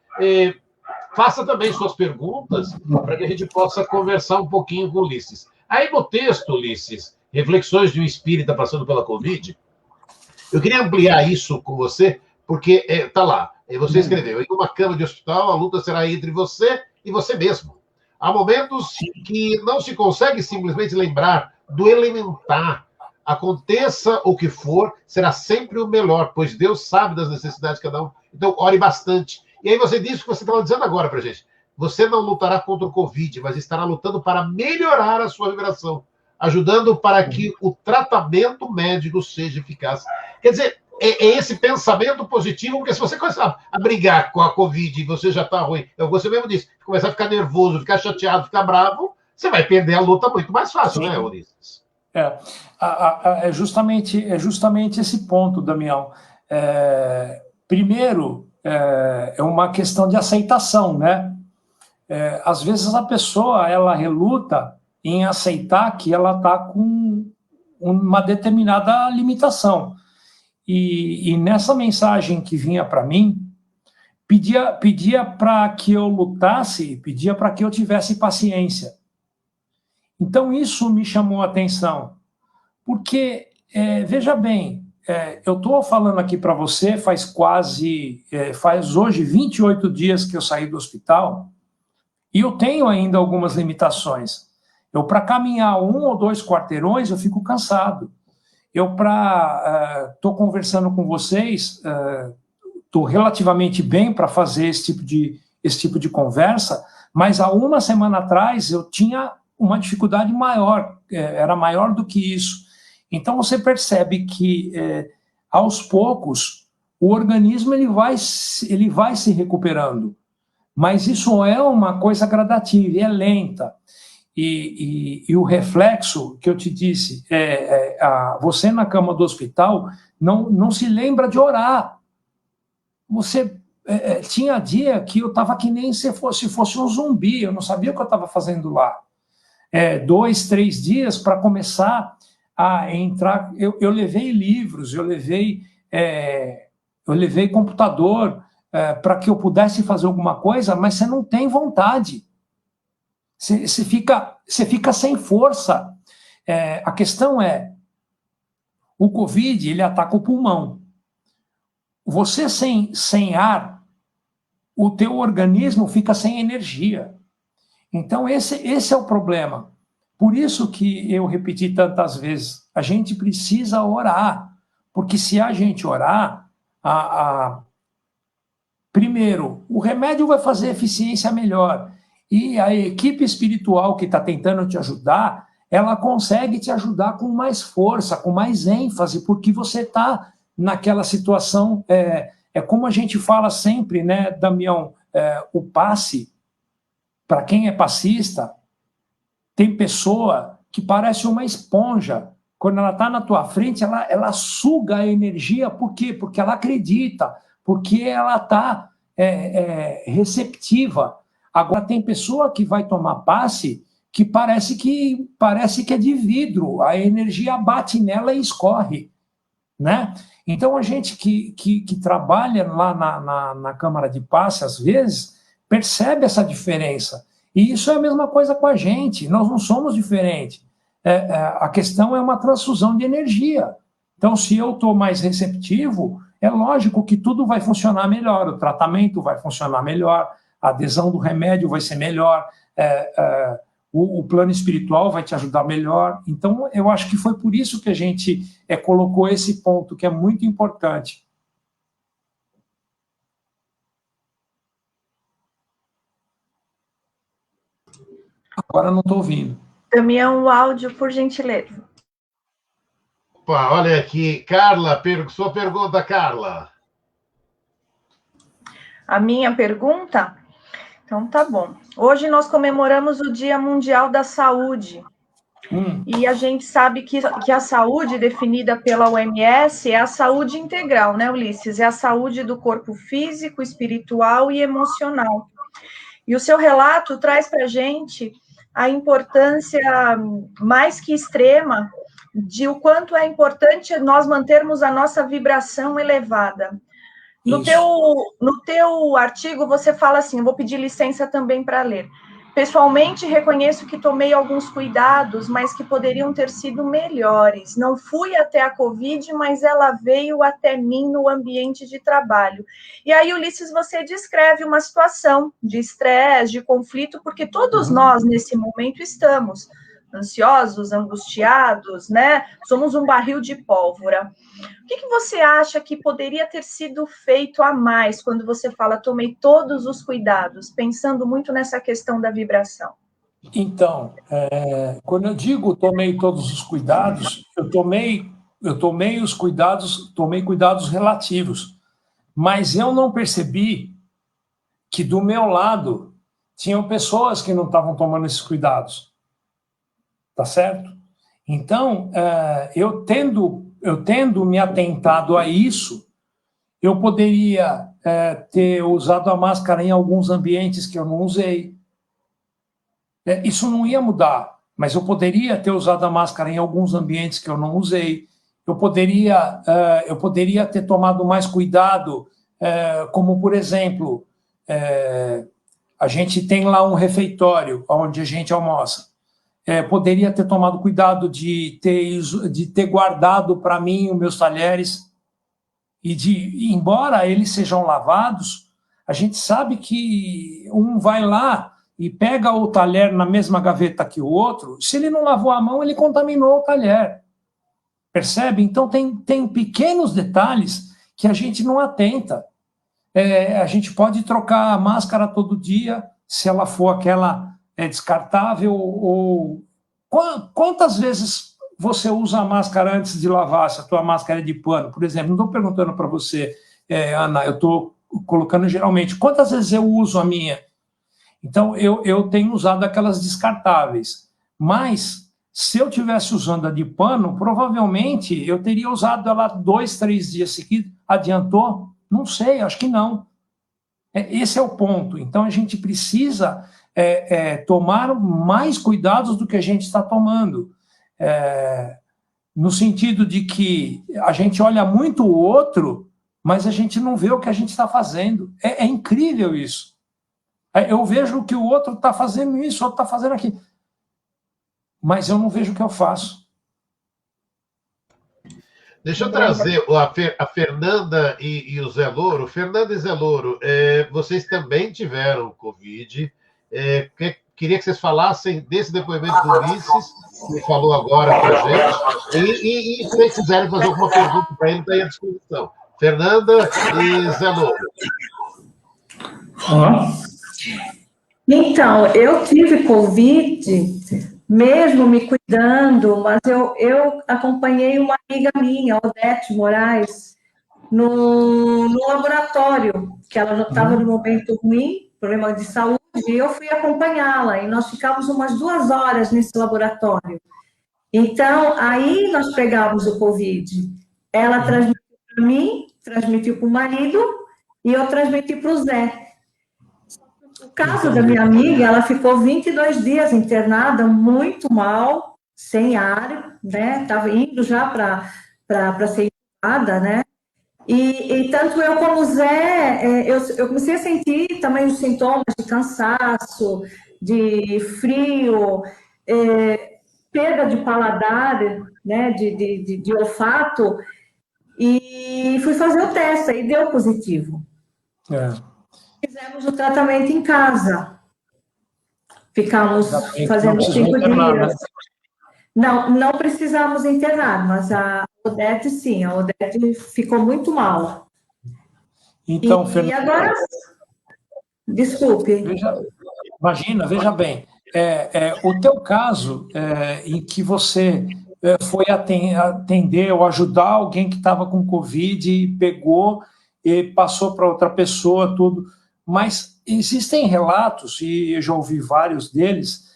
faça também suas perguntas para que a gente possa conversar um pouquinho com o Ulisses. Aí no texto, Ulisses, Reflexões de um Espírita Passando pela Covid, eu queria ampliar isso com você, porque está lá, você escreveu, em uma cama de hospital, a luta será entre você e você mesmo. Há momentos que não se consegue simplesmente lembrar do elementar. Aconteça o que for, será sempre o melhor, pois Deus sabe das necessidades de cada um. Então, ore bastante. E aí você disse o que você estava dizendo agora para a gente. Você não lutará contra o Covid, mas estará lutando para melhorar a sua vibração, ajudando para que o tratamento médico seja eficaz. Quer dizer, é esse pensamento positivo, porque se você começar a brigar com a Covid e você já está ruim, você mesmo disse, começar a ficar nervoso, ficar chateado, ficar bravo, você vai perder a luta muito mais fácil, né, Ulisses? É justamente esse ponto, Damião. Primeiro, é uma questão de aceitação, né? Às vezes a pessoa, ela reluta em aceitar que ela está com uma determinada limitação. E nessa mensagem que vinha para mim, pedia para que eu lutasse, pedia para que eu tivesse paciência. Então isso me chamou a atenção, porque, veja bem, eu estou falando aqui para você, faz hoje 28 dias que eu saí do hospital, e eu tenho ainda algumas limitações. Para caminhar 1 ou 2 quarteirões, eu fico cansado. Estou conversando com vocês, estou relativamente bem para fazer esse tipo de conversa, mas há uma semana atrás eu tinha uma dificuldade maior, era maior do que isso. Então você percebe que, aos poucos, o organismo ele vai se recuperando. Mas isso é uma coisa gradativa, é lenta. E o reflexo que eu te disse, você na cama do hospital não se lembra de orar. Você tinha dia que eu estava que nem se fosse um zumbi, eu não sabia o que eu estava fazendo lá. 2, 3 dias para começar a entrar. Eu levei livros, eu levei computador para que eu pudesse fazer alguma coisa, mas você não tem vontade. Você fica sem força. A questão é, o Covid, ele ataca o pulmão. Você sem ar, o teu organismo fica sem energia. Então, esse é o problema. Por isso que eu repeti tantas vezes, a gente precisa orar, porque se a gente orar, primeiro, o remédio vai fazer eficiência melhor, e a equipe espiritual que está tentando te ajudar, ela consegue te ajudar com mais força, com mais ênfase, porque você está naquela situação, como a gente fala sempre, né, Damião, o passe, para quem é passista, tem pessoa que parece uma esponja. Quando ela está na tua frente, ela suga a energia. Por quê? Porque ela acredita, porque ela está receptiva. Agora, tem pessoa que vai tomar passe que parece que é de vidro, a energia bate nela e escorre, né? Então, a gente que trabalha lá na Câmara de Passe, às vezes, percebe essa diferença. E isso é a mesma coisa com a gente, nós não somos diferentes. A questão é uma transfusão de energia. Então, se eu estou mais receptivo, é lógico que tudo vai funcionar melhor, o tratamento vai funcionar melhor, a adesão do remédio vai ser melhor, o plano espiritual vai te ajudar melhor. Então, eu acho que foi por isso que a gente colocou esse ponto, que é muito importante. Agora não estou ouvindo. Damião, o áudio, por gentileza. Opa, olha aqui. Carla, sua pergunta, Carla. A minha pergunta? Então, tá bom. Hoje nós comemoramos o Dia Mundial da Saúde. E a gente sabe que a saúde definida pela OMS é a saúde integral, né, Ulisses? É a saúde do corpo físico, espiritual e emocional. E o seu relato traz para a gente a importância mais que extrema de o quanto é importante nós mantermos a nossa vibração elevada. No teu artigo, você fala assim, eu vou pedir licença também para ler. Pessoalmente, reconheço que tomei alguns cuidados, mas que poderiam ter sido melhores. Não fui até a Covid, mas ela veio até mim no ambiente de trabalho. E aí, Ulisses, você descreve uma situação de estresse, de conflito, porque todos nós, nesse momento, estamos ansiosos, angustiados, né? Somos um barril de pólvora. O que você acha que poderia ter sido feito a mais quando você fala tomei todos os cuidados, pensando muito nessa questão da vibração? Então, quando eu digo tomei todos os cuidados, eu tomei os cuidados, tomei cuidados relativos, mas eu não percebi que do meu lado tinham pessoas que não estavam tomando esses cuidados, tá certo? Então, eu tendo me atentado a isso, eu poderia ter usado a máscara em alguns ambientes que eu não usei. Isso não ia mudar, mas eu poderia ter usado a máscara em alguns ambientes que eu não usei. Eu poderia ter tomado mais cuidado, como, por exemplo, a gente tem lá um refeitório onde a gente almoça. Poderia ter tomado cuidado de ter guardado para mim os meus talheres e embora eles sejam lavados, a gente sabe que um vai lá e pega o talher na mesma gaveta que o outro, se ele não lavou a mão, ele contaminou o talher. Percebe? Então tem pequenos detalhes que a gente não atenta. A gente pode trocar a máscara todo dia, se ela for aquela descartável, ou quantas vezes você usa a máscara antes de lavar, se a tua máscara é de pano, por exemplo. Não estou perguntando para você, Ana, eu estou colocando geralmente. Quantas vezes eu uso a minha? Então, eu tenho usado aquelas descartáveis. Mas, se eu tivesse usando a de pano, provavelmente eu teria usado ela 2, 3 dias seguidos. Adiantou? Não sei, acho que não. Esse é o ponto. Então, a gente precisa tomar mais cuidados do que a gente está tomando. No sentido de que a gente olha muito o outro, mas a gente não vê o que a gente está fazendo. É incrível isso. Eu vejo que o outro está fazendo isso, o outro está fazendo aquilo, mas eu não vejo o que eu faço. Deixa eu trazer a Fernanda e o Zé Louro. Fernanda e Zé Louro, vocês também tiveram Covid. Queria que vocês falassem desse depoimento do Ulisses, que falou agora para a gente, e se vocês quiserem fazer alguma pergunta para ele, está aí à disposição. Fernanda e Zé Louro. Então, eu tive Covid, mesmo me cuidando, mas eu acompanhei uma amiga minha, Odete Moraes, no laboratório, que ela já estava no momento ruim, problema de saúde, e eu fui acompanhá-la, e nós ficamos umas 2 horas nesse laboratório. Então, aí nós pegamos o Covid. Ela transmitiu para mim, transmitiu para o marido, e eu transmiti para o Zé. O caso da minha amiga, ela ficou 22 dias internada, muito mal, sem ar, né? Estava indo já para ser internada, né? E tanto eu como o Zé, eu comecei a sentir também os sintomas de cansaço, de frio, perda de paladar, né? De olfato, e fui fazer o teste, e deu positivo. Fizemos o tratamento em casa. Ficamos fazendo 5 dias. Não precisamos internar, mas a Odete, sim, a Odete ficou muito mal. Então, e agora... Desculpe. Veja bem, o teu caso, em que você foi atender ou ajudar alguém que estava com Covid e pegou e passou para outra pessoa, tudo... Mas existem relatos, e eu já ouvi vários deles,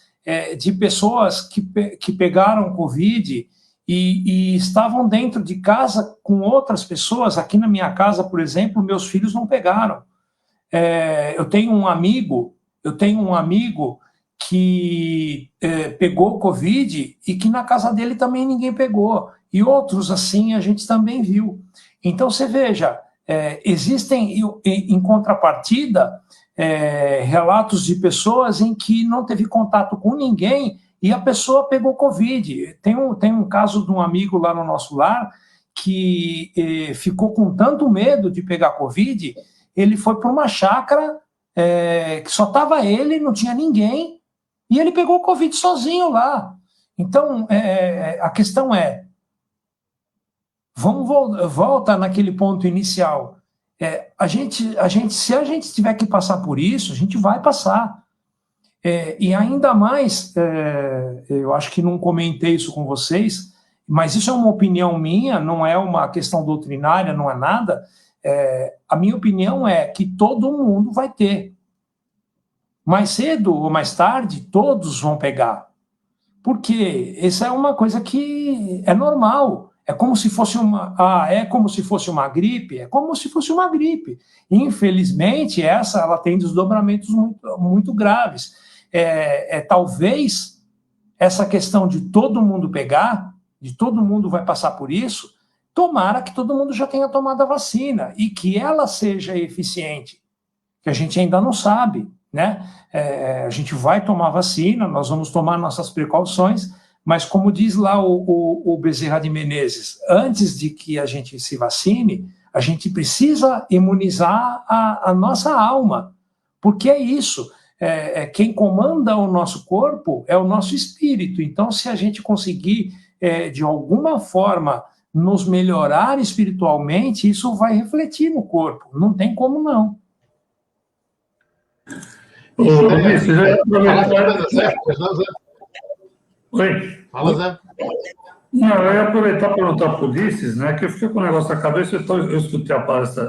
de pessoas que pegaram Covid e estavam dentro de casa com outras pessoas. Aqui na minha casa, por exemplo, meus filhos não pegaram. Eu tenho um amigo que pegou Covid e que na casa dele também ninguém pegou. E outros assim a gente também viu. Então, você veja... existem, em contrapartida, relatos de pessoas em que não teve contato com ninguém e a pessoa pegou Covid. Tem um caso de um amigo lá no nosso lar que ficou com tanto medo de pegar Covid, ele foi para uma chácara que só estava ele, não tinha ninguém, e ele pegou Covid sozinho lá. Então, a questão volta naquele ponto inicial. Se a gente tiver que passar por isso, a gente vai passar. E ainda mais, eu acho que não comentei isso com vocês, mas isso é uma opinião minha, não é uma questão doutrinária, não é nada. A minha opinião é que todo mundo vai ter. Mais cedo ou mais tarde, todos vão pegar. Porque essa é uma coisa que é normal. É como se fosse uma gripe. É como se fosse uma gripe. Infelizmente, ela tem desdobramentos muito, muito graves. Talvez essa questão de todo mundo pegar, de todo mundo vai passar por isso, tomara que todo mundo já tenha tomado a vacina e que ela seja eficiente, que a gente ainda não sabe, né? A gente vai tomar vacina, nós vamos tomar nossas precauções, mas como diz lá o Bezerra de Menezes, antes de que a gente se vacine, a gente precisa imunizar a nossa alma, porque é isso, quem comanda o nosso corpo é o nosso espírito. Então, se a gente conseguir, de alguma forma, nos melhorar espiritualmente, isso vai refletir no corpo, não tem como não. Oi. Fala, Zé. Não, eu ia aproveitar para perguntar para o Ulisses, né, que eu fiquei com o negócio na cabeça, eu escutei a palestra,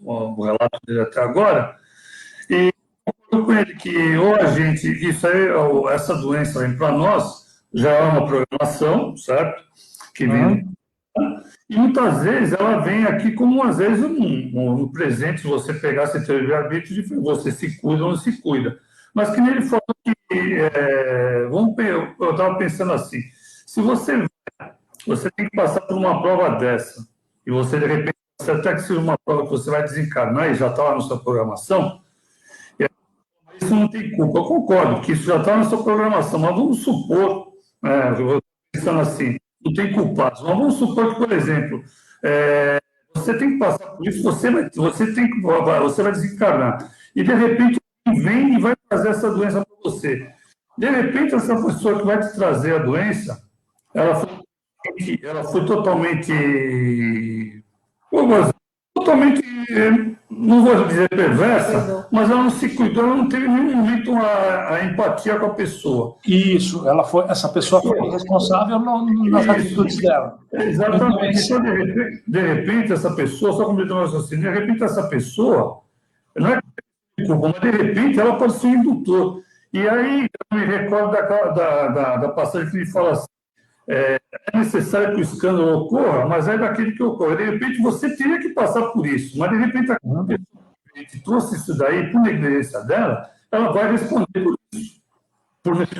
o relato dele até agora, e concordo com ele que ou a gente, essa doença vem para nós, já é uma programação, certo? Que vem, e muitas vezes ela vem aqui como, às vezes, no presente, se você pegar esse teu livre-arbítrio, você se cuida ou não se cuida. Mas que nele falou que, eu estava pensando assim, se você tem que passar por uma prova dessa, e você, de repente, até que seja uma prova que você vai desencarnar e já está lá na sua programação, isso não tem culpa. Eu concordo que isso já está na sua programação, mas vamos supor, eu estou pensando assim, não tem culpados, mas vamos supor que, por exemplo, você tem que passar por isso, você vai desencarnar, e de repente vem e vai trazer essa doença para você. De repente, essa pessoa que vai te trazer a doença, ela foi totalmente, não vou dizer perversa, mas ela não se cuidou, ela não teve em nenhum momento a empatia com a pessoa. Isso, essa pessoa foi responsável nas atitudes dela. Exatamente. Então, de repente, essa pessoa, só completando o raciocínio, de repente, essa pessoa, não é culpa, mas de repente ela pode ser um indutor. E aí, eu me recordo da passagem que ele fala assim, é necessário que o escândalo ocorra, mas é daquele que ocorre. De repente, você teria que passar por isso, mas de repente, a pessoa que trouxe isso daí por negligência dela, ela vai responder por isso.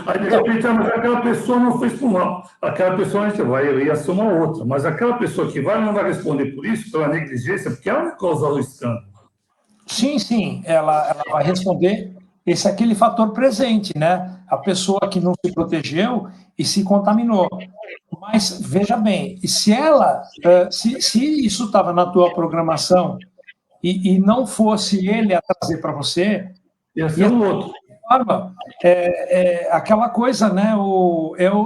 Aí, de repente, aquela pessoa não fez por mal. Aquela pessoa ia ser uma outra, mas aquela pessoa que não vai responder por isso, pela negligência, porque ela vai causar o escândalo. Sim, ela vai responder. Esse é aquele fator presente, né? A pessoa que não se protegeu e se contaminou. Mas, veja bem, se isso estava na tua programação e não fosse ele a trazer para você, ia ser um outro. Aquela coisa, né?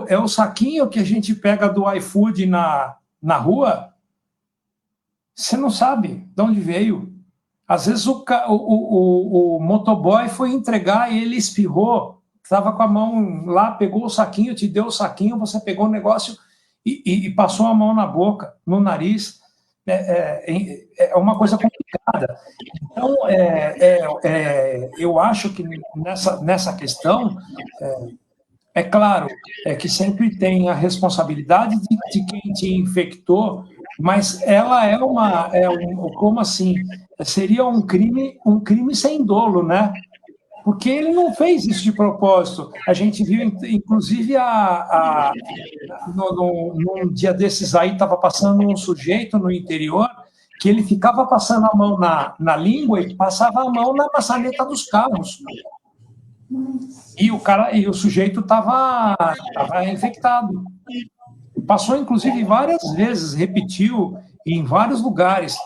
É o saquinho que a gente pega do iFood na rua, você não sabe de onde veio. Às vezes o motoboy foi entregar e ele espirrou, estava com a mão lá, pegou o saquinho, te deu o saquinho, você pegou o negócio e passou a mão na boca, no nariz. É uma coisa complicada. Então, eu acho que nessa questão, é claro que sempre tem a responsabilidade de quem te infectou, mas ela como assim? Seria um crime sem dolo, né? Porque ele não fez isso de propósito. A gente viu, inclusive, num dia desses aí, estava passando um sujeito no interior que ele ficava passando a mão na língua e passava a mão na maçaneta dos carros. E o sujeito estava infectado. Passou, inclusive, várias vezes, repetiu em vários lugares.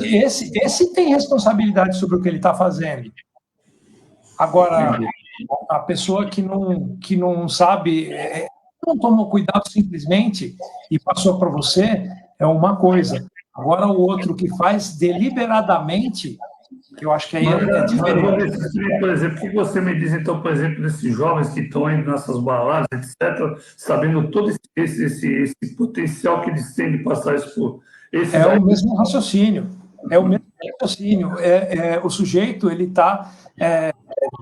Esse tem responsabilidade sobre o que ele está fazendo. Agora, a pessoa que não sabe, não tomou cuidado simplesmente e passou para você, é uma coisa. Agora, o outro que faz deliberadamente, eu acho que aí é diferente. Por exemplo, o que você me diz, então, por exemplo, desses jovens que estão indo nessas baladas, etc., sabendo todo esse potencial que eles têm de passar isso por... O mesmo raciocínio. O sujeito, ele está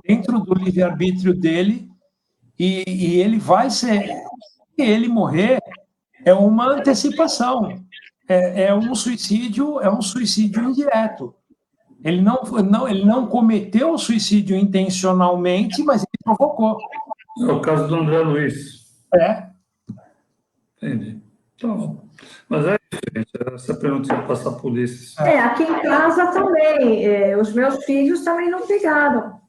dentro do livre-arbítrio dele e ele vai ser... Se ele morrer, é uma antecipação. É um suicídio indireto. Ele não cometeu o suicídio intencionalmente, mas ele provocou. É o caso do André Luiz. Entendi. Então, mas é isso, gente. Essa pergunta ia passar por isso. Aqui em casa também. Os meus filhos também não pegaram.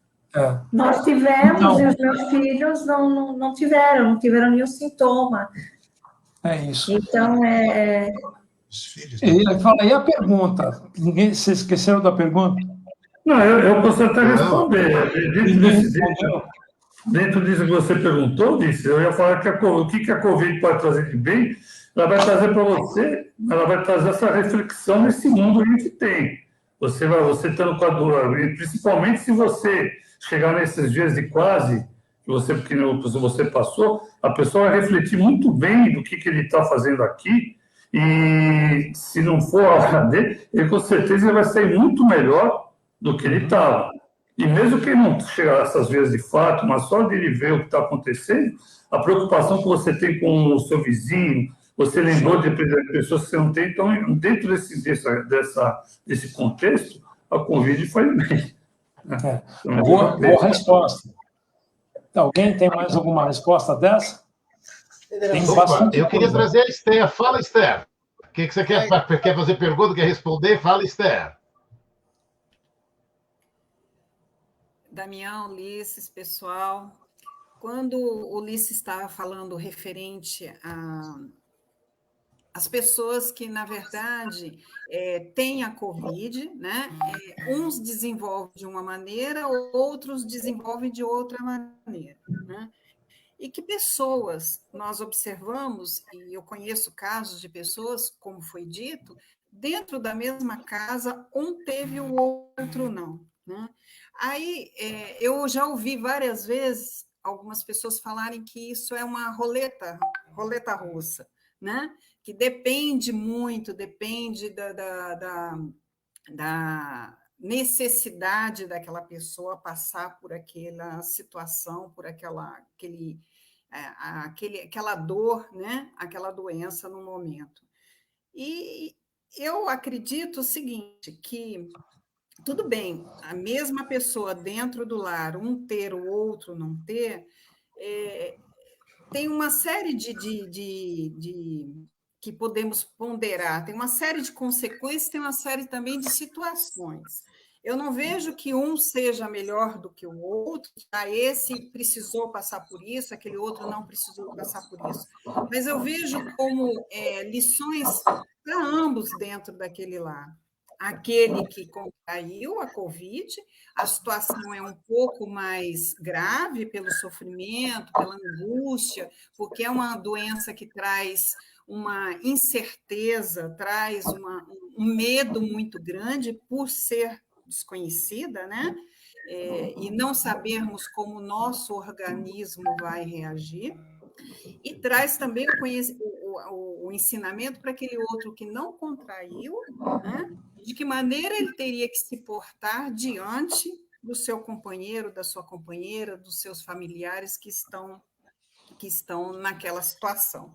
Nós tivemos e os meus filhos não tiveram nenhum sintoma. É isso. Então, E a pergunta? Vocês esqueceram da pergunta? Não, eu posso até responder. Dentro disso que você perguntou, eu ia falar que o que a Covid pode trazer de bem, ela vai trazer para você, ela vai trazer essa reflexão nesse mundo que a gente tem. Você estando com a dor, principalmente se você chegar nesses dias de quase, que você passou, a pessoa vai refletir muito bem do que ele está fazendo aqui, E se não for a hora dele, ele com certeza vai sair muito melhor do que ele estava. E mesmo que ele não chegar a essas vezes de fato, mas só de ele ver o que está acontecendo, a preocupação que você tem com o seu vizinho, você lembrou de pessoas que você não tem, então, dentro desse contexto, a Covid faz bem. Boa resposta. Alguém tem mais alguma resposta dessa? Eu queria trazer a Esther. Fala, Esther. O que você quer? Quer fazer pergunta? Quer responder? Fala, Esther. Damião, Ulisses, pessoal, quando o Ulisses estava falando referente às pessoas que, na verdade, têm a Covid, né? Uns desenvolvem de uma maneira, outros desenvolvem de outra maneira, né? E que pessoas nós observamos, e eu conheço casos de pessoas, como foi dito, dentro da mesma casa, um teve, o outro não, né? Aí, eu já ouvi várias vezes algumas pessoas falarem que isso é uma roleta russa, né? Que depende muito, depende da necessidade daquela pessoa passar por aquela situação, por aquela dor, né? Aquela doença no momento. E eu acredito o seguinte, que tudo bem, a mesma pessoa dentro do lar, um ter, o outro não ter, tem uma série que podemos ponderar, tem uma série de consequências, tem uma série também de situações. Eu não vejo que um seja melhor do que o outro, esse precisou passar por isso, aquele outro não precisou passar por isso, mas eu vejo como lições para ambos dentro daquele lar. Aquele que contraiu a Covid, a situação é um pouco mais grave pelo sofrimento, pela angústia, porque é uma doença que traz uma incerteza, traz um medo muito grande por ser desconhecida, né? E não sabermos como o nosso organismo vai reagir. E traz também o ensinamento para aquele outro que não contraiu, né? De que maneira ele teria que se portar diante do seu companheiro, da sua companheira, dos seus familiares que estão naquela situação,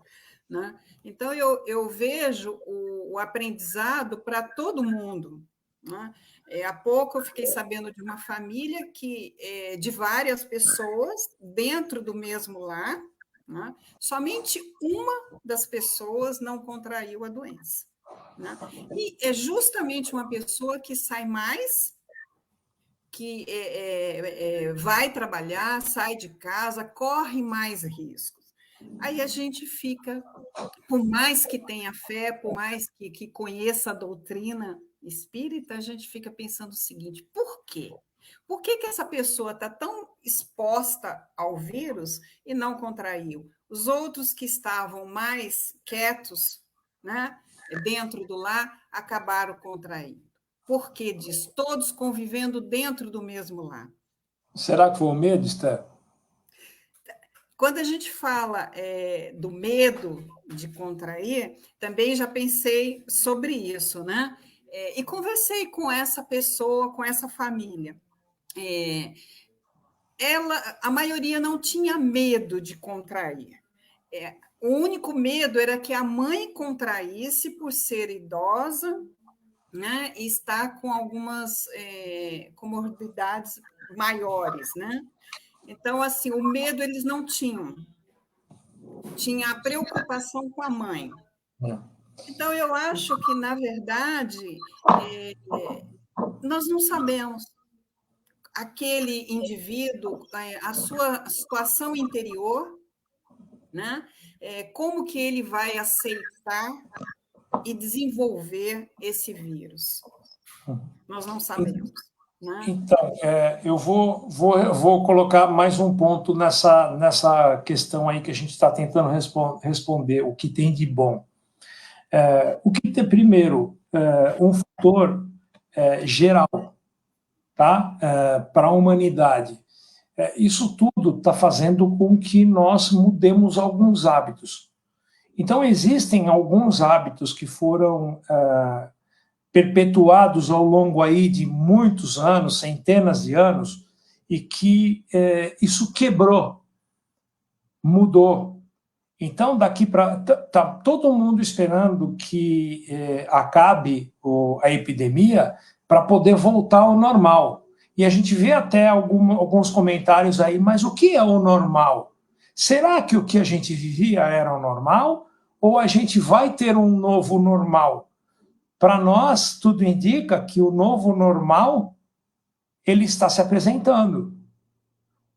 né? Então, eu vejo o aprendizado para todo mundo, né? Há pouco eu fiquei sabendo de uma família de várias pessoas dentro do mesmo lar, né? Somente uma das pessoas não contraiu a doença, né? E é justamente uma pessoa que sai mais, que vai trabalhar, sai de casa, corre mais riscos. Aí a gente fica, por mais que tenha fé, por mais que conheça a doutrina espírita, a gente fica pensando o seguinte: por quê? Por que essa pessoa está tão exposta ao vírus e não contraiu? Os outros que estavam mais quietos, né, dentro do lar, acabaram contraindo. Por que disso? Todos convivendo dentro do mesmo lar. Será que foi o medo, Esther? Quando a gente fala do medo de contrair, também já pensei sobre isso, né? E conversei com essa pessoa, com essa família. A maioria não tinha medo de contrair. O único medo era que a mãe contraísse por ser idosa, né, e estar com algumas comorbidades maiores, né? Então, assim, o medo eles não tinham. Tinha a preocupação com a mãe. Então, eu acho que, na verdade, nós não sabemos. Aquele indivíduo, a sua situação interior, né? Como que ele vai aceitar e desenvolver esse vírus? Nós não sabemos. Né? Então, eu vou colocar mais um ponto nessa questão aí que a gente está tentando responder, o que tem de bom. O que tem, primeiro, um fator geral, tá? Para a humanidade. Isso tudo está fazendo com que nós mudemos alguns hábitos. Então, existem alguns hábitos que foram perpetuados ao longo aí de muitos anos, centenas de anos, e que isso quebrou, mudou. Então, daqui para... Está todo mundo esperando que acabe a epidemia para poder voltar ao normal. E a gente vê até alguns comentários aí, mas o que é o normal? Será que o que a gente vivia era o normal? Ou a gente vai ter um novo normal? Para nós, tudo indica que o novo normal, ele está se apresentando.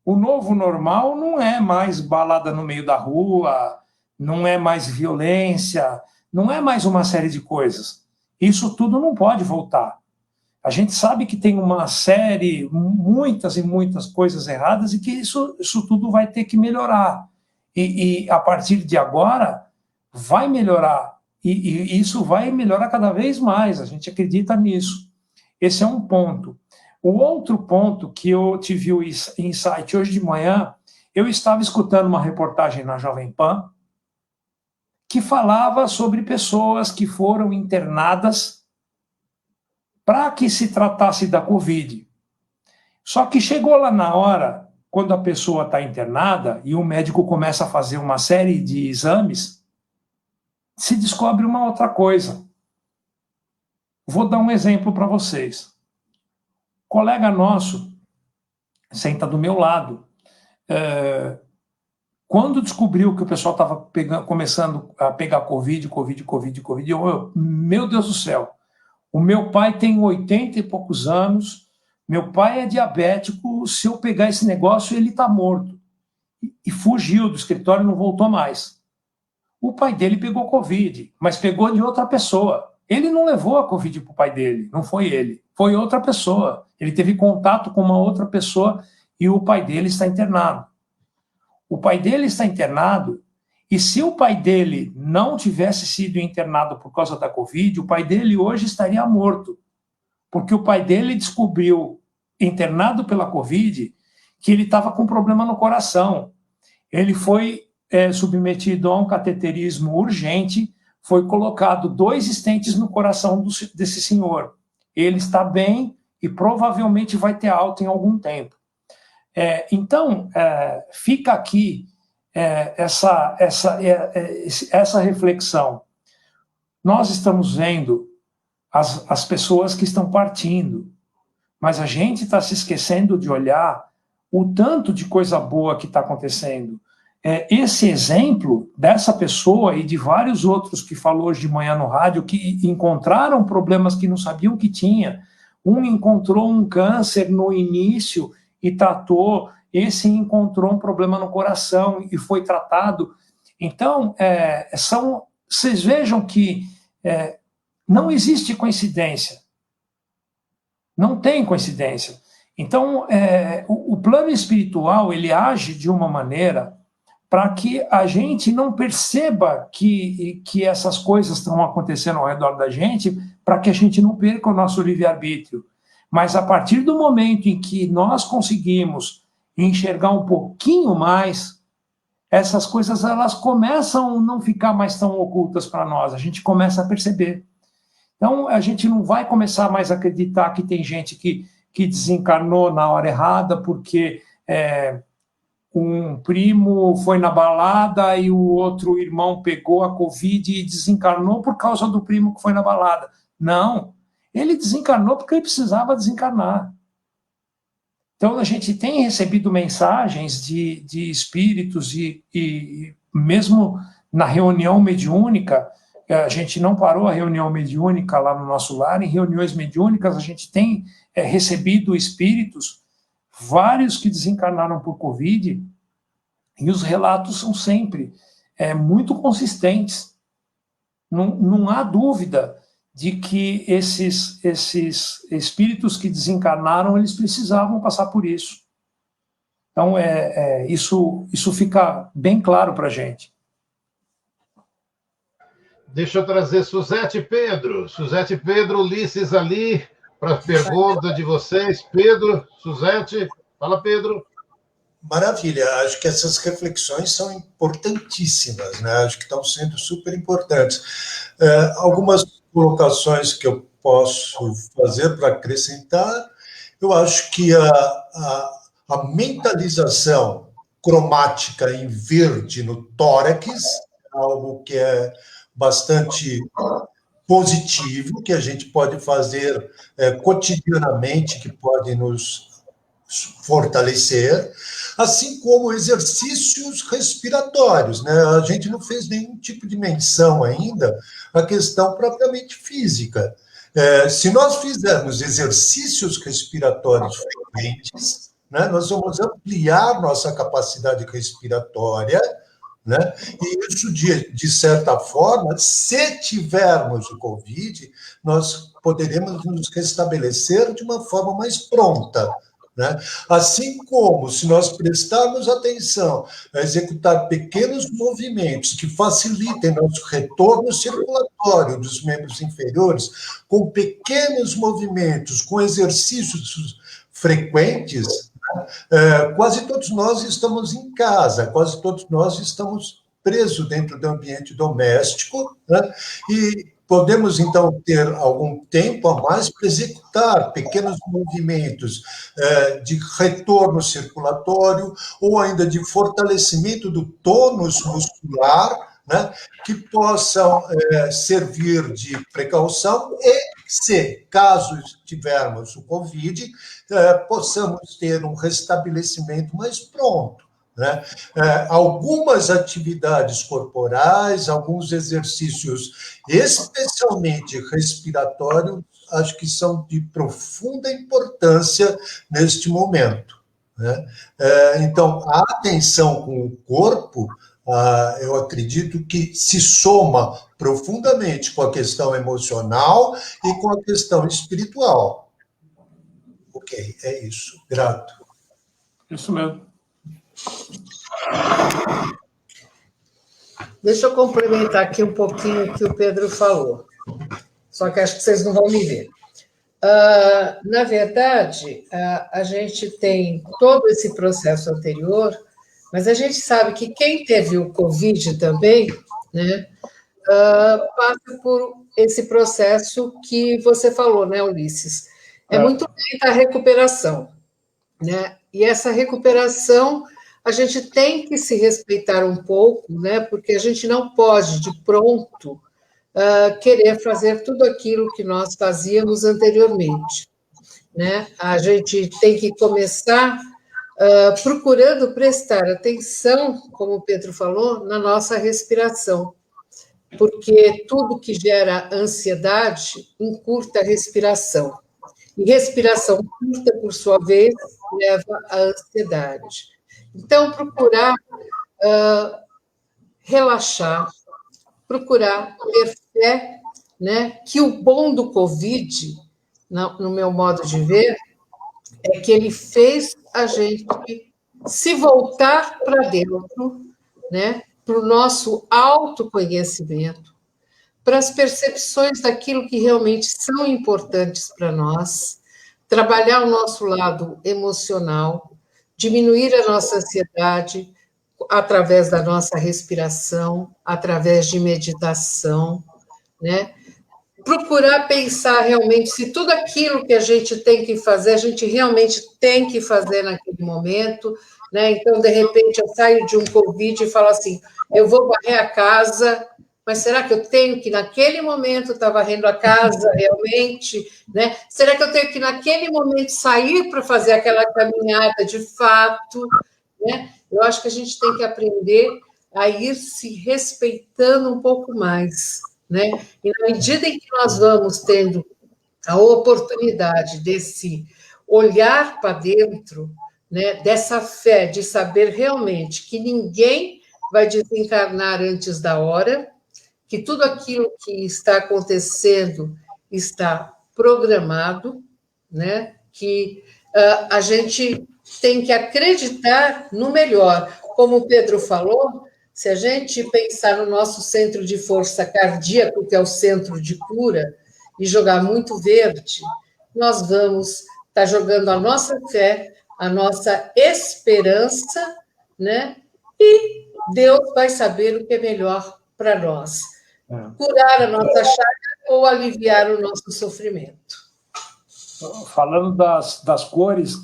O novo normal não é mais balada no meio da rua, não é mais violência, não é mais uma série de coisas. Isso tudo não pode voltar. A gente sabe que tem uma série, muitas e muitas coisas erradas e que isso tudo vai ter que melhorar. E a partir de agora, vai melhorar. E isso vai melhorar cada vez mais, a gente acredita nisso. Esse é um ponto. O outro ponto que eu tive o insight hoje de manhã, eu estava escutando uma reportagem na Jovem Pan que falava sobre pessoas que foram internadas para que se tratasse da Covid. Só que chegou lá na hora, quando a pessoa está internada e o médico começa a fazer uma série de exames, se descobre uma outra coisa. Vou dar um exemplo para vocês. Um colega nosso, senta do meu lado, quando descobriu que o pessoal estava começando a pegar Covid, meu Deus do céu, o meu pai tem 80 e poucos anos, meu pai é diabético, se eu pegar esse negócio, ele está morto. E fugiu do escritório e não voltou mais. O pai dele pegou Covid, mas pegou de outra pessoa. Ele não levou a Covid para o pai dele, não foi ele, foi outra pessoa. Ele teve contato com uma outra pessoa e o pai dele está internado. O pai dele está internado e se o pai dele não tivesse sido internado por causa da Covid, o pai dele hoje estaria morto. Porque o pai dele descobriu, internado pela Covid, que ele estava com problema no coração. Ele foi submetido a um cateterismo urgente, foi colocado 2 stents no coração desse senhor. Ele está bem e provavelmente vai ter alta em algum tempo. Então, fica aqui essa reflexão. Nós estamos vendo as pessoas que estão partindo, mas a gente está se esquecendo de olhar o tanto de coisa boa que está acontecendo. Esse exemplo dessa pessoa e de vários outros que falou hoje de manhã no rádio, que encontraram problemas que não sabiam que tinha. Um encontrou um câncer no início e tratou, esse encontrou um problema no coração e foi tratado. Então, vocês vejam que não existe coincidência. Não tem coincidência. Então, o plano espiritual, ele age de uma maneira para que a gente não perceba que essas coisas estão acontecendo ao redor da gente, para que a gente não perca o nosso livre-arbítrio. Mas a partir do momento em que nós conseguimos enxergar um pouquinho mais, essas coisas elas começam a não ficar mais tão ocultas para nós, a gente começa a perceber. Então, a gente não vai começar mais a acreditar que tem gente que desencarnou na hora errada porque um primo foi na balada e o outro irmão pegou a Covid e desencarnou por causa do primo que foi na balada. Não, ele desencarnou porque ele precisava desencarnar. Então, a gente tem recebido mensagens de espíritos e mesmo na reunião mediúnica, a gente não parou a reunião mediúnica lá no nosso lar, em reuniões mediúnicas a gente tem recebido espíritos, vários que desencarnaram por Covid, e os relatos são sempre muito consistentes. Não há dúvida de que esses espíritos que desencarnaram, eles precisavam passar por isso. Então, isso fica bem claro para a gente. Deixa eu trazer Suzete e Pedro. Suzete e Pedro, Ulisses ali, para a pergunta de vocês. Pedro, Suzete, fala, Pedro. Maravilha, acho que essas reflexões são importantíssimas, né? Acho que estão sendo super importantes. Algumas colocações que eu posso fazer para acrescentar, eu acho que a mentalização cromática em verde no tórax é algo que é bastante positivo, que a gente pode fazer cotidianamente, que pode nos fortalecer, assim como exercícios respiratórios, né? A gente não fez nenhum tipo de menção ainda à questão propriamente física. Se nós fizermos exercícios respiratórios frequentes, né, nós vamos ampliar nossa capacidade respiratória, né? E isso, de certa forma, se tivermos o Covid, nós poderemos nos restabelecer de uma forma mais pronta, né? Assim como, se nós prestarmos atenção a executar pequenos movimentos que facilitem nosso retorno circulatório dos membros inferiores, com pequenos movimentos, com exercícios frequentes, quase todos nós estamos em casa, quase todos nós estamos presos dentro do ambiente doméstico, né? E podemos, então, ter algum tempo a mais para executar pequenos movimentos de retorno circulatório ou ainda de fortalecimento do tônus muscular, né, que possam servir de precaução e, se, caso tivermos o Covid, possamos ter um restabelecimento mais pronto, né? Algumas atividades corporais, alguns exercícios, especialmente respiratórios, acho que são de profunda importância neste momento, né? Então, a atenção com o corpo, eu acredito que se soma profundamente com a questão emocional e com a questão espiritual. Ok, é isso. Grato. Isso mesmo. Deixa eu complementar aqui um pouquinho o que o Pedro falou, só que acho que vocês não vão me ver. Na verdade, a gente tem todo esse processo anterior, mas a gente sabe que quem teve o Covid também, né, passa por esse processo que você falou, né, Ulisses? É muito lenta a recuperação, né? E essa recuperação, a gente tem que se respeitar um pouco, né? Porque a gente não pode, de pronto, querer fazer tudo aquilo que nós fazíamos anteriormente, né? A gente tem que começar procurando prestar atenção, como o Pedro falou, na nossa respiração, porque tudo que gera ansiedade encurta a respiração. E respiração curta, por sua vez, leva à ansiedade. Então, procurar relaxar, procurar ter fé, né, que o bom do Covid, no meu modo de ver, é que ele fez a gente se voltar para dentro, né, para o nosso autoconhecimento, para as percepções daquilo que realmente são importantes para nós, trabalhar o nosso lado emocional, diminuir a nossa ansiedade através da nossa respiração, através de meditação, né? Procurar pensar realmente se tudo aquilo que a gente tem que fazer, a gente realmente tem que fazer naquele momento, né? Então, de repente, eu saio de um Covid e falo assim, eu vou varrer a casa, mas será que eu tenho que, naquele momento, estar varrendo a casa realmente? Né? Será que eu tenho que, naquele momento, sair para fazer aquela caminhada de fato? Né? Eu acho que a gente tem que aprender a ir se respeitando um pouco mais. Né? E, na medida em que nós vamos tendo a oportunidade desse olhar para dentro, né? Dessa fé de saber realmente que ninguém vai desencarnar antes da hora, que tudo aquilo que está acontecendo está programado, né? Que a gente tem que acreditar no melhor. Como o Pedro falou, se a gente pensar no nosso centro de força cardíaco, que é o centro de cura, e jogar muito verde, nós vamos estar jogando a nossa fé, a nossa esperança, né? E Deus vai saber o que é melhor para nós. Curar a nossa chaga ou aliviar o nosso sofrimento. Falando das cores,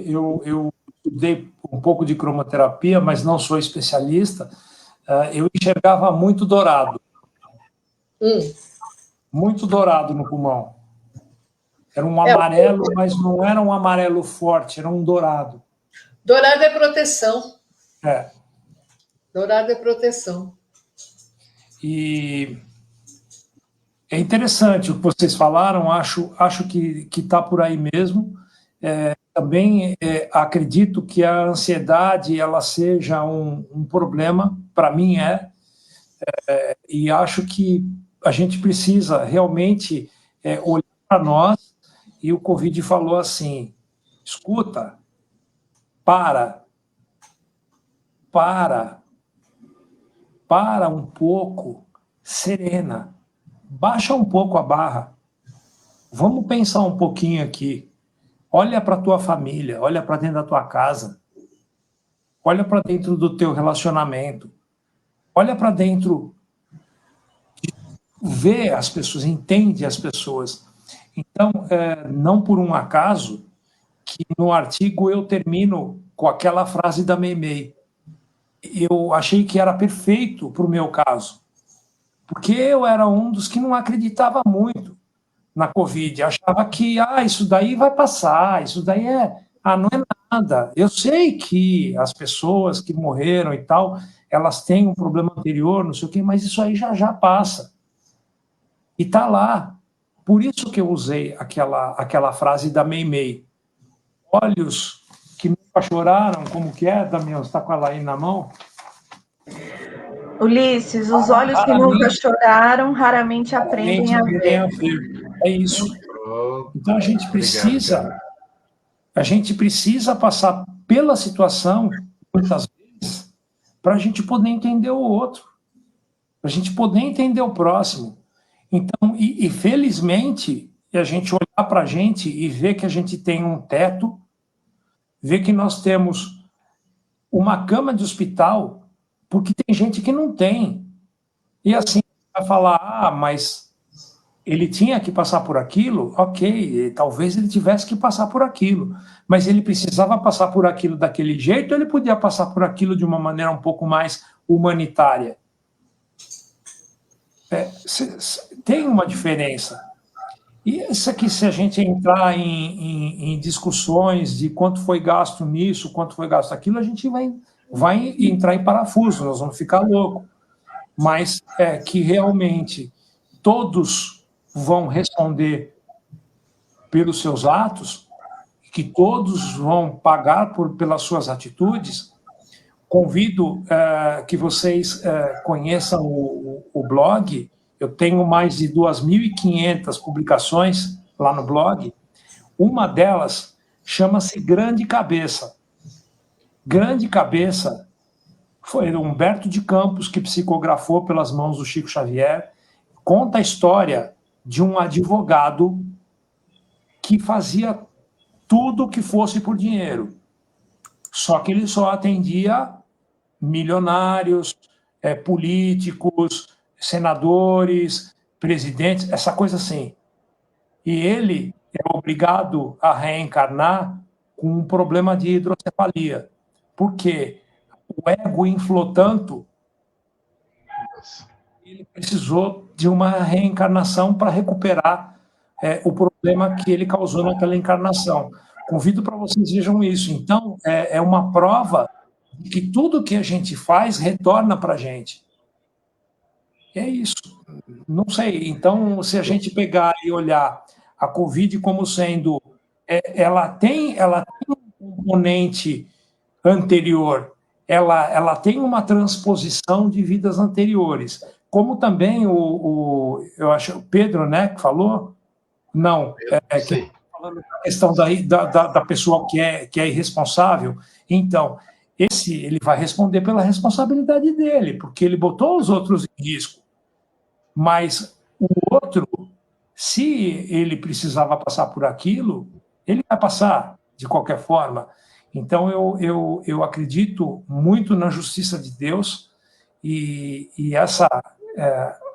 eu estudei um pouco de cromoterapia, mas não sou especialista, eu enxergava muito dourado. Muito dourado no pulmão. Era um amarelo, mas não era um amarelo forte, era um dourado. Dourado é proteção. É. Dourado é proteção. E é interessante o que vocês falaram, acho que está por aí mesmo. Também acredito que a ansiedade ela seja um problema, para mim e acho que a gente precisa realmente olhar para nós, e o Covid falou assim, escuta, para um pouco, serena, baixa um pouco a barra, vamos pensar um pouquinho aqui, olha para a tua família, olha para dentro da tua casa, olha para dentro do teu relacionamento, olha para dentro, vê as pessoas, entende as pessoas. Então, não por um acaso que no artigo eu termino com aquela frase da Meimei. Eu achei que era perfeito para o meu caso, porque eu era um dos que não acreditava muito na Covid, achava que isso daí vai passar, isso daí não é nada. Eu sei que as pessoas que morreram e tal, elas têm um problema anterior, não sei o quê, mas isso aí já passa. E está lá. Por isso que eu usei aquela frase da Meimei. Olhos que nunca choraram, como que é, Damião? Você está com ela aí na mão? Ulisses, os olhos que nunca choraram raramente aprendem a ver. É isso. Então a gente precisa passar pela situação, muitas vezes, para a gente poder entender o outro, para a gente poder entender o próximo. Então, e felizmente, a gente olhar para a gente e ver que a gente tem um teto, ver que nós temos uma cama de hospital, porque tem gente que não tem. E assim, vai falar, mas ele tinha que passar por aquilo? Ok, talvez ele tivesse que passar por aquilo, mas ele precisava passar por aquilo daquele jeito, ou ele podia passar por aquilo de uma maneira um pouco mais humanitária? Tem uma diferença. E isso aqui, se a gente entrar em discussões de quanto foi gasto nisso, quanto foi gasto naquilo, a gente vai entrar em parafuso, nós vamos ficar loucos. Mas que realmente todos vão responder pelos seus atos, que todos vão pagar pelas suas atitudes. Convido que vocês conheçam o blog. Eu tenho mais de 2.500 publicações lá no blog. Uma delas chama-se Grande Cabeça. Grande Cabeça foi Humberto de Campos que psicografou pelas mãos do Chico Xavier. Conta a história de um advogado que fazia tudo que fosse por dinheiro. Só que ele só atendia milionários, políticos, senadores, presidentes, essa coisa assim. E ele é obrigado a reencarnar com um problema de hidrocefalia. Por quê? O ego inflou tanto, ele precisou de uma reencarnação para recuperar o problema que ele causou naquela encarnação. Convido para vocês vejam isso. Então, é uma prova de que tudo que a gente faz retorna para a gente. É isso. Não sei. Então, se a gente pegar e olhar a Covid como sendo... ela tem um componente anterior, ela tem uma transposição de vidas anteriores. Como também eu acho, o Pedro, né, que falou? Não. Que falando da questão da pessoa que é irresponsável. Então, ele vai responder pela responsabilidade dele, porque ele botou os outros em risco. Mas o outro, se ele precisava passar por aquilo, ele vai passar de qualquer forma. Então, eu acredito muito na justiça de Deus e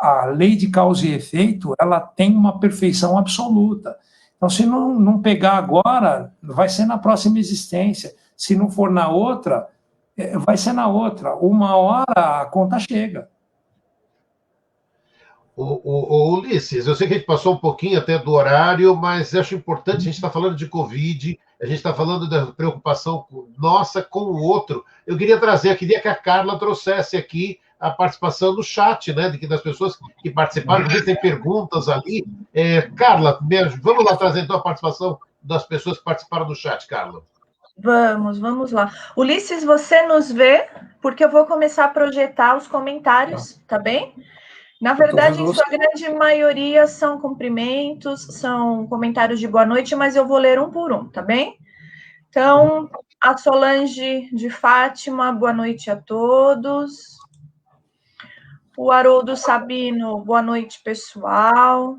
a lei de causa e efeito, ela tem uma perfeição absoluta. Então, se não pegar agora, vai ser na próxima existência. Se não for na outra, vai ser na outra. Uma hora a conta chega. Ulisses, eu sei que a gente passou um pouquinho até do horário, mas acho importante, a gente está falando de Covid, a gente está falando da preocupação nossa com o outro. Eu queria que a Carla trouxesse aqui a participação do chat, né, das pessoas que participaram, porque tem perguntas ali. Carla, vamos lá trazer então a participação das pessoas que participaram do chat, Carla. Vamos lá. Ulisses, você nos vê? Porque eu vou começar a projetar os comentários, tá bem? Na verdade, em sua grande maioria são cumprimentos, são comentários de boa noite, mas eu vou ler um por um, tá bem? Então, a Solange de Fátima, boa noite a todos. O Haroldo Sabino, boa noite, pessoal.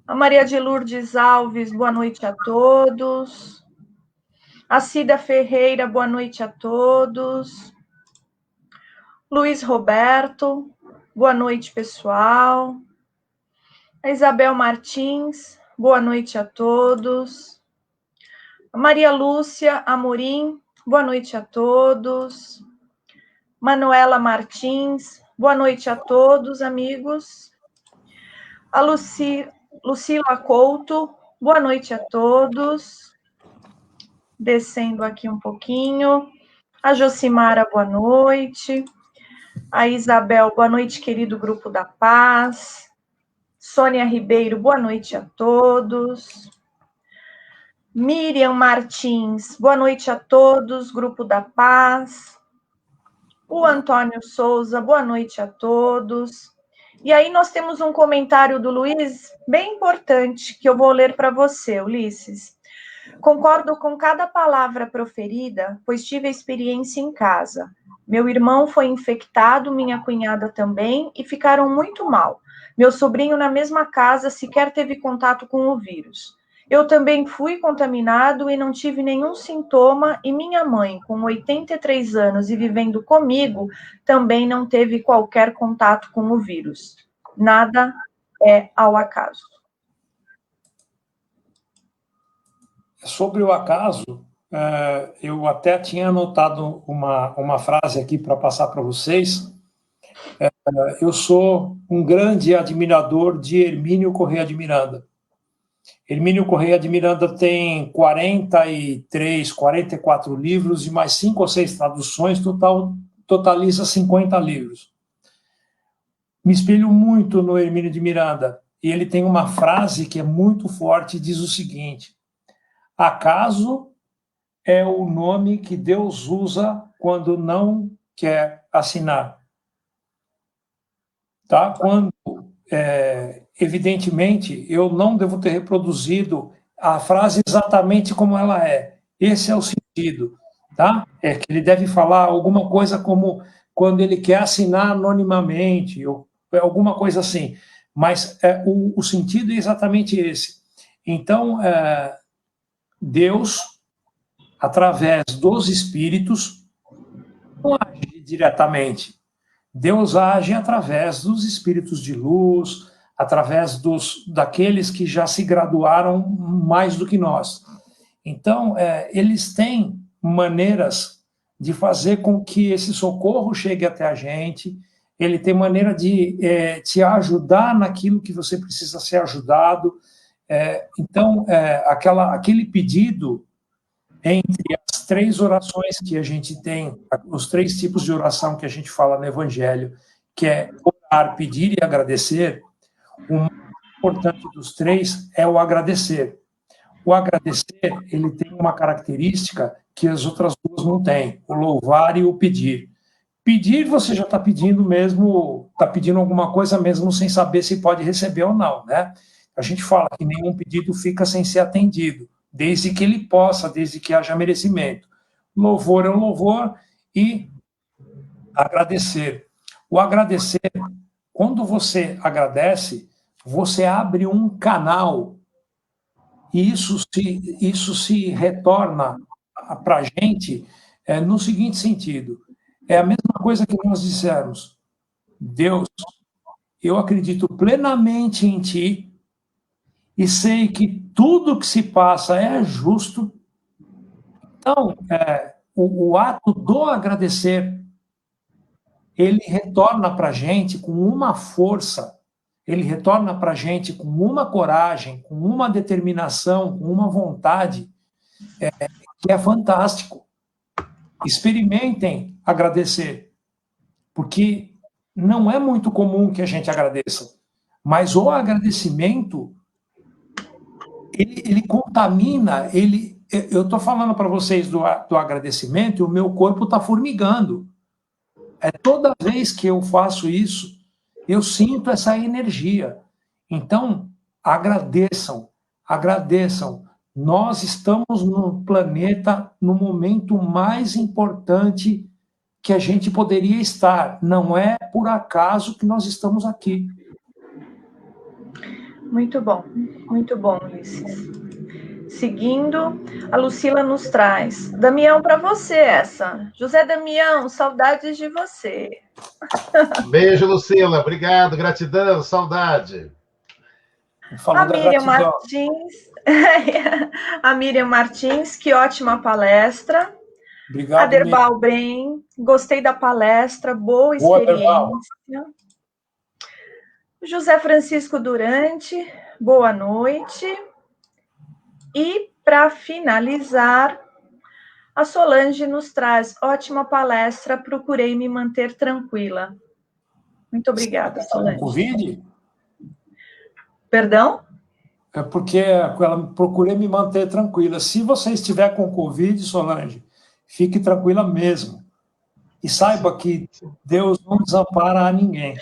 A Maria de Lourdes Alves, boa noite a todos. A Cida Ferreira, boa noite a todos. Luiz Roberto, boa noite, pessoal. A Isabel Martins, boa noite a todos. A Maria Lúcia Amorim, boa noite a todos. Manuela Martins, boa noite a todos, amigos. A Lucila Couto, boa noite a todos. Descendo aqui um pouquinho. A Josimara, boa noite. A Isabel, boa noite, querido Grupo da Paz. Sônia Ribeiro, boa noite a todos. Miriam Martins, boa noite a todos, Grupo da Paz. O Antônio Souza, boa noite a todos. E aí nós temos um comentário do Luiz, bem importante, que eu vou ler para você, Ulisses. Concordo com cada palavra proferida, pois tive a experiência em casa. Meu irmão foi infectado, minha cunhada também, e ficaram muito mal. Meu sobrinho, na mesma casa, sequer teve contato com o vírus. Eu também fui contaminado e não tive nenhum sintoma, e minha mãe, com 83 anos e vivendo comigo, também não teve qualquer contato com o vírus. Nada é ao acaso. Sobre o acaso, eu até tinha anotado uma frase aqui para passar para vocês. Eu sou um grande admirador de Hermínio Corrêa de Miranda. Hermínio Corrêa de Miranda tem 43, 44 livros e mais 5 ou 6 traduções, totaliza 50 livros. Me espelho muito no Hermínio de Miranda, e ele tem uma frase que é muito forte, diz o seguinte: acaso é o nome que Deus usa quando não quer assinar. Tá? Quando, evidentemente, eu não devo ter reproduzido a frase exatamente como ela é. Esse é o sentido. Tá? É que ele deve falar alguma coisa como quando ele quer assinar anonimamente, ou alguma coisa assim. Mas o sentido é exatamente esse. Então, Deus, através dos espíritos, não age diretamente. Deus age através dos espíritos de luz, através daqueles que já se graduaram mais do que nós. Então, eles têm maneiras de fazer com que esse socorro chegue até a gente, ele tem maneira de te ajudar naquilo que você precisa ser ajudado. Então, aquele pedido entre as 3 orações que a gente tem, os 3 tipos de oração que a gente fala no Evangelho, que é orar, pedir e agradecer, o mais importante dos 3 é o agradecer. O agradecer, ele tem uma característica que as outras 2 não têm, o louvar e o pedir. Pedir, você já está pedindo mesmo, está pedindo alguma coisa mesmo sem saber se pode receber ou não, né? A gente fala que nenhum pedido fica sem ser atendido, desde que ele possa, desde que haja merecimento. Louvor é um louvor e agradecer. O agradecer, quando você agradece, você abre um canal e isso se retorna para a gente no seguinte sentido: é a mesma coisa que nós dissemos, Deus, eu acredito plenamente em Ti e sei que tudo que se passa é justo. Então, o ato do agradecer, ele retorna para a gente com uma força, ele retorna para a gente com uma coragem, com uma determinação, com uma vontade, que é fantástico. Experimentem agradecer, porque não é muito comum que a gente agradeça, mas o agradecimento, ele contamina, eu estou falando para vocês do agradecimento e o meu corpo está formigando. Toda vez que eu faço isso, eu sinto essa energia. Então, agradeçam, agradeçam. Nós estamos no planeta no momento mais importante que a gente poderia estar. Não é por acaso que nós estamos aqui. Muito bom, Ulisses. Seguindo, a Lucila nos traz. Damião, para você essa. José Damião, saudades de você. Beijo, Lucila. Obrigado, gratidão, saudade. A Miriam Martins. A Miriam Martins, que ótima palestra. Obrigado, Aderbal Brem, gostei da palestra, boa experiência. José Francisco Durante, boa noite. E, para finalizar, a Solange nos traz ótima palestra, procurei me manter tranquila. Muito obrigada, Solange. Covid? Perdão? É porque ela procurei me manter tranquila. Se você estiver com Covid, Solange, fique tranquila mesmo. E saiba que Deus não desampara a ninguém.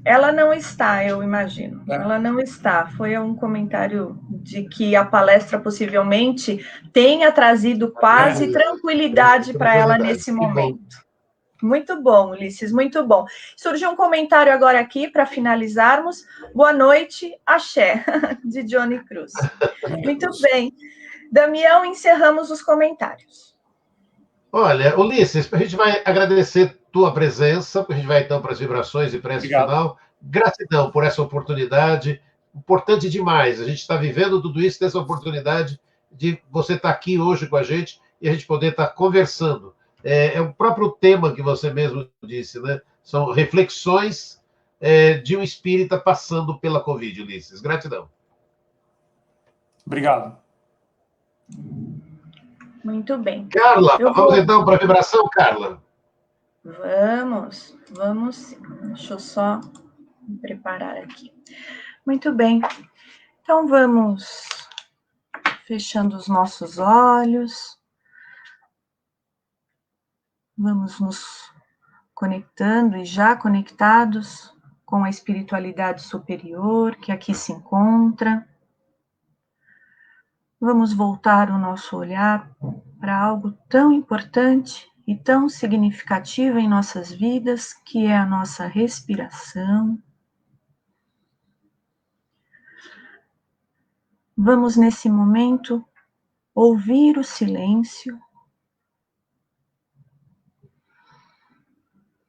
Ela não está, eu imagino. Ela não está. Foi um comentário de que a palestra possivelmente tenha trazido paz e tranquilidade para ela nesse momento. Muito bom, Ulisses, muito bom. Surgiu um comentário agora aqui para finalizarmos. Boa noite, axé, de Johnny Cruz. Muito bem. Damião, encerramos os comentários. Olha, Ulisses, a gente vai agradecer tua presença, a gente vai então para as vibrações e prece final. Gratidão por essa oportunidade, importante demais. A gente está vivendo tudo isso, dessa oportunidade de você estar aqui hoje com a gente e a gente poder estar conversando. É o próprio tema que você mesmo disse, né? São reflexões de um espírita passando pela Covid, Ulisses. Gratidão. Obrigado. Muito bem. Carla, vamos então para a vibração, Carla? Vamos sim. Deixa eu só me preparar aqui. Muito bem. Então, vamos fechando os nossos olhos. Vamos nos conectando e já conectados com a espiritualidade superior que aqui se encontra. Vamos voltar o nosso olhar para algo tão importante e tão significativo em nossas vidas, que é a nossa respiração. Vamos, nesse momento, ouvir o silêncio,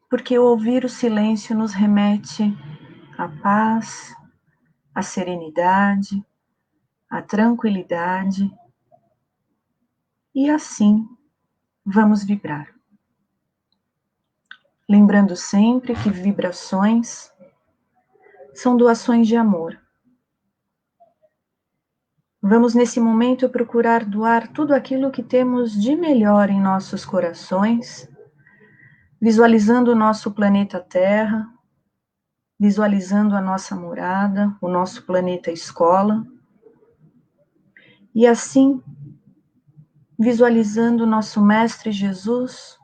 porque ouvir o silêncio nos remete à paz, à serenidade, à tranquilidade, e assim vamos vibrar. Lembrando sempre que vibrações são doações de amor. Vamos, nesse momento, procurar doar tudo aquilo que temos de melhor em nossos corações, visualizando o nosso planeta Terra, visualizando a nossa morada, o nosso planeta escola, e assim, visualizando o nosso Mestre Jesus,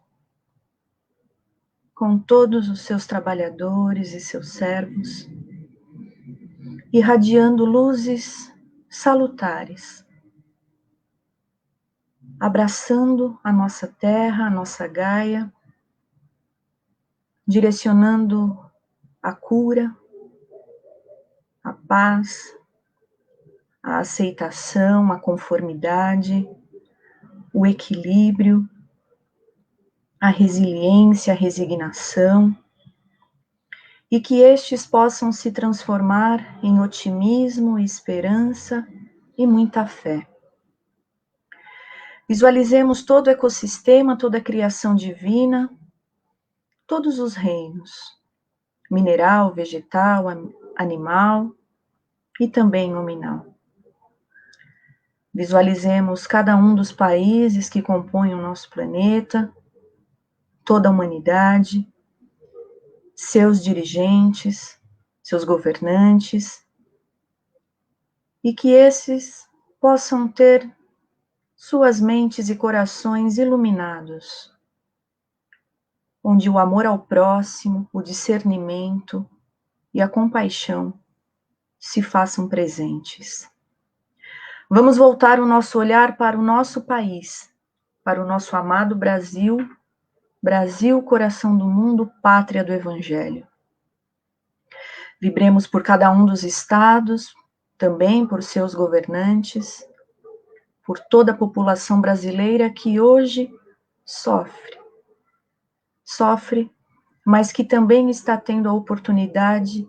com todos os seus trabalhadores e seus servos, irradiando luzes salutares, abraçando a nossa terra, a nossa Gaia, direcionando a cura, a paz, a aceitação, a conformidade, o equilíbrio, a resiliência, a resignação, e que estes possam se transformar em otimismo, esperança e muita fé. Visualizemos todo o ecossistema, toda a criação divina, todos os reinos, mineral, vegetal, animal e também nominal. Visualizemos cada um dos países que compõem o nosso planeta, toda a humanidade, seus dirigentes, seus governantes, e que esses possam ter suas mentes e corações iluminados, onde o amor ao próximo, o discernimento e a compaixão se façam presentes. Vamos voltar o nosso olhar para o nosso país, para o nosso amado Brasil, Brasil, coração do mundo, pátria do Evangelho. Vibremos por cada um dos estados, também por seus governantes, por toda a população brasileira que hoje sofre, mas que também está tendo a oportunidade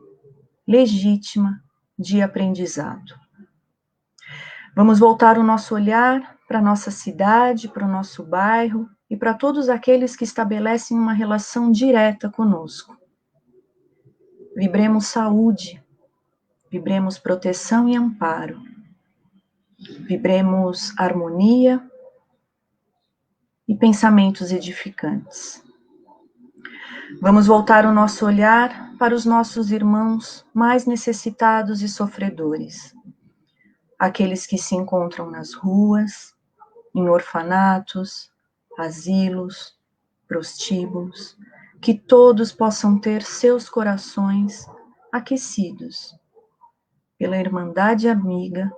legítima de aprendizado. Vamos voltar o nosso olhar para a nossa cidade, para o nosso bairro e para todos aqueles que estabelecem uma relação direta conosco. Vibremos saúde, vibremos proteção e amparo, vibremos harmonia e pensamentos edificantes. Vamos voltar o nosso olhar para os nossos irmãos mais necessitados e sofredores, aqueles que se encontram nas ruas, em orfanatos, asilos, prostíbulos, que todos possam ter seus corações aquecidos pela irmandade amiga,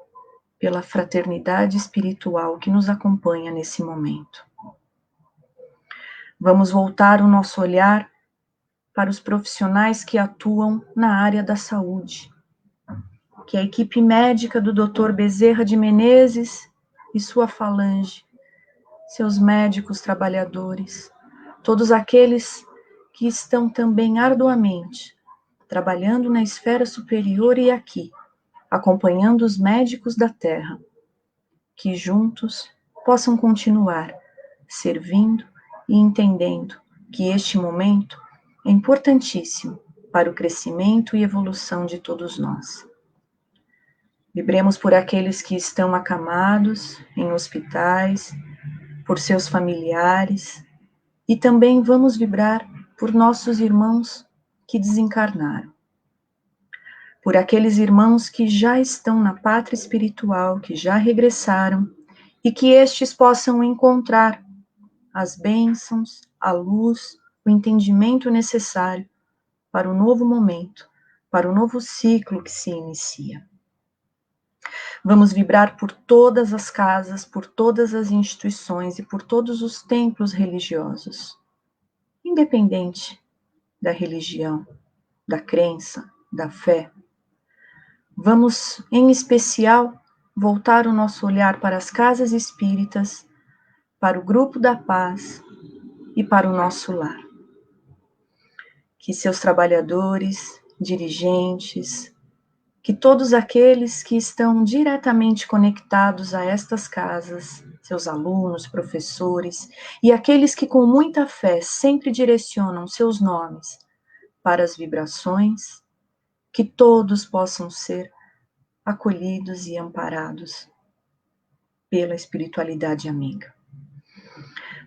pela fraternidade espiritual que nos acompanha nesse momento. Vamos voltar o nosso olhar para os profissionais que atuam na área da saúde, que é a equipe médica do Dr. Bezerra de Menezes e sua falange, seus médicos trabalhadores, todos aqueles que estão também arduamente trabalhando na esfera superior e aqui, acompanhando os médicos da Terra, que juntos possam continuar servindo e entendendo que este momento é importantíssimo para o crescimento e evolução de todos nós. Vibremos por aqueles que estão acamados em hospitais, por seus familiares, e também vamos vibrar por nossos irmãos que desencarnaram, por aqueles irmãos que já estão na pátria espiritual, que já regressaram, e que estes possam encontrar as bênçãos, a luz, o entendimento necessário para o novo momento, para o novo ciclo que se inicia. Vamos vibrar por todas as casas, por todas as instituições e por todos os templos religiosos, independente da religião, da crença, da fé. Vamos, em especial, voltar o nosso olhar para as casas espíritas, para o grupo da paz e para o nosso lar. Que seus trabalhadores, dirigentes, que todos aqueles que estão diretamente conectados a estas casas, seus alunos, professores, e aqueles que com muita fé sempre direcionam seus nomes para as vibrações, que todos possam ser acolhidos e amparados pela espiritualidade amiga.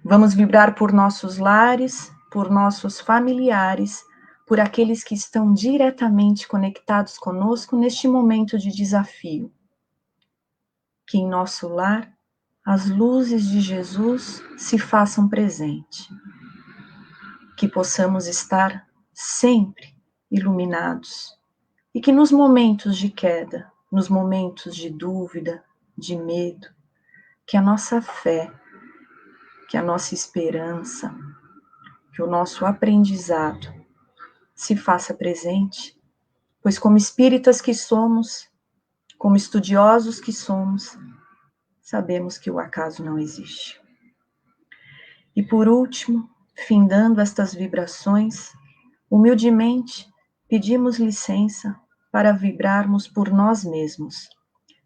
Vamos vibrar por nossos lares, por nossos familiares, por aqueles que estão diretamente conectados conosco neste momento de desafio. Que em nosso lar as luzes de Jesus se façam presente. Que possamos estar sempre iluminados e que nos momentos de queda, nos momentos de dúvida, de medo, que a nossa fé, que a nossa esperança, que o nosso aprendizado se faça presente, pois como espíritas que somos, como estudiosos que somos, sabemos que o acaso não existe. E por último, findando estas vibrações, humildemente pedimos licença para vibrarmos por nós mesmos,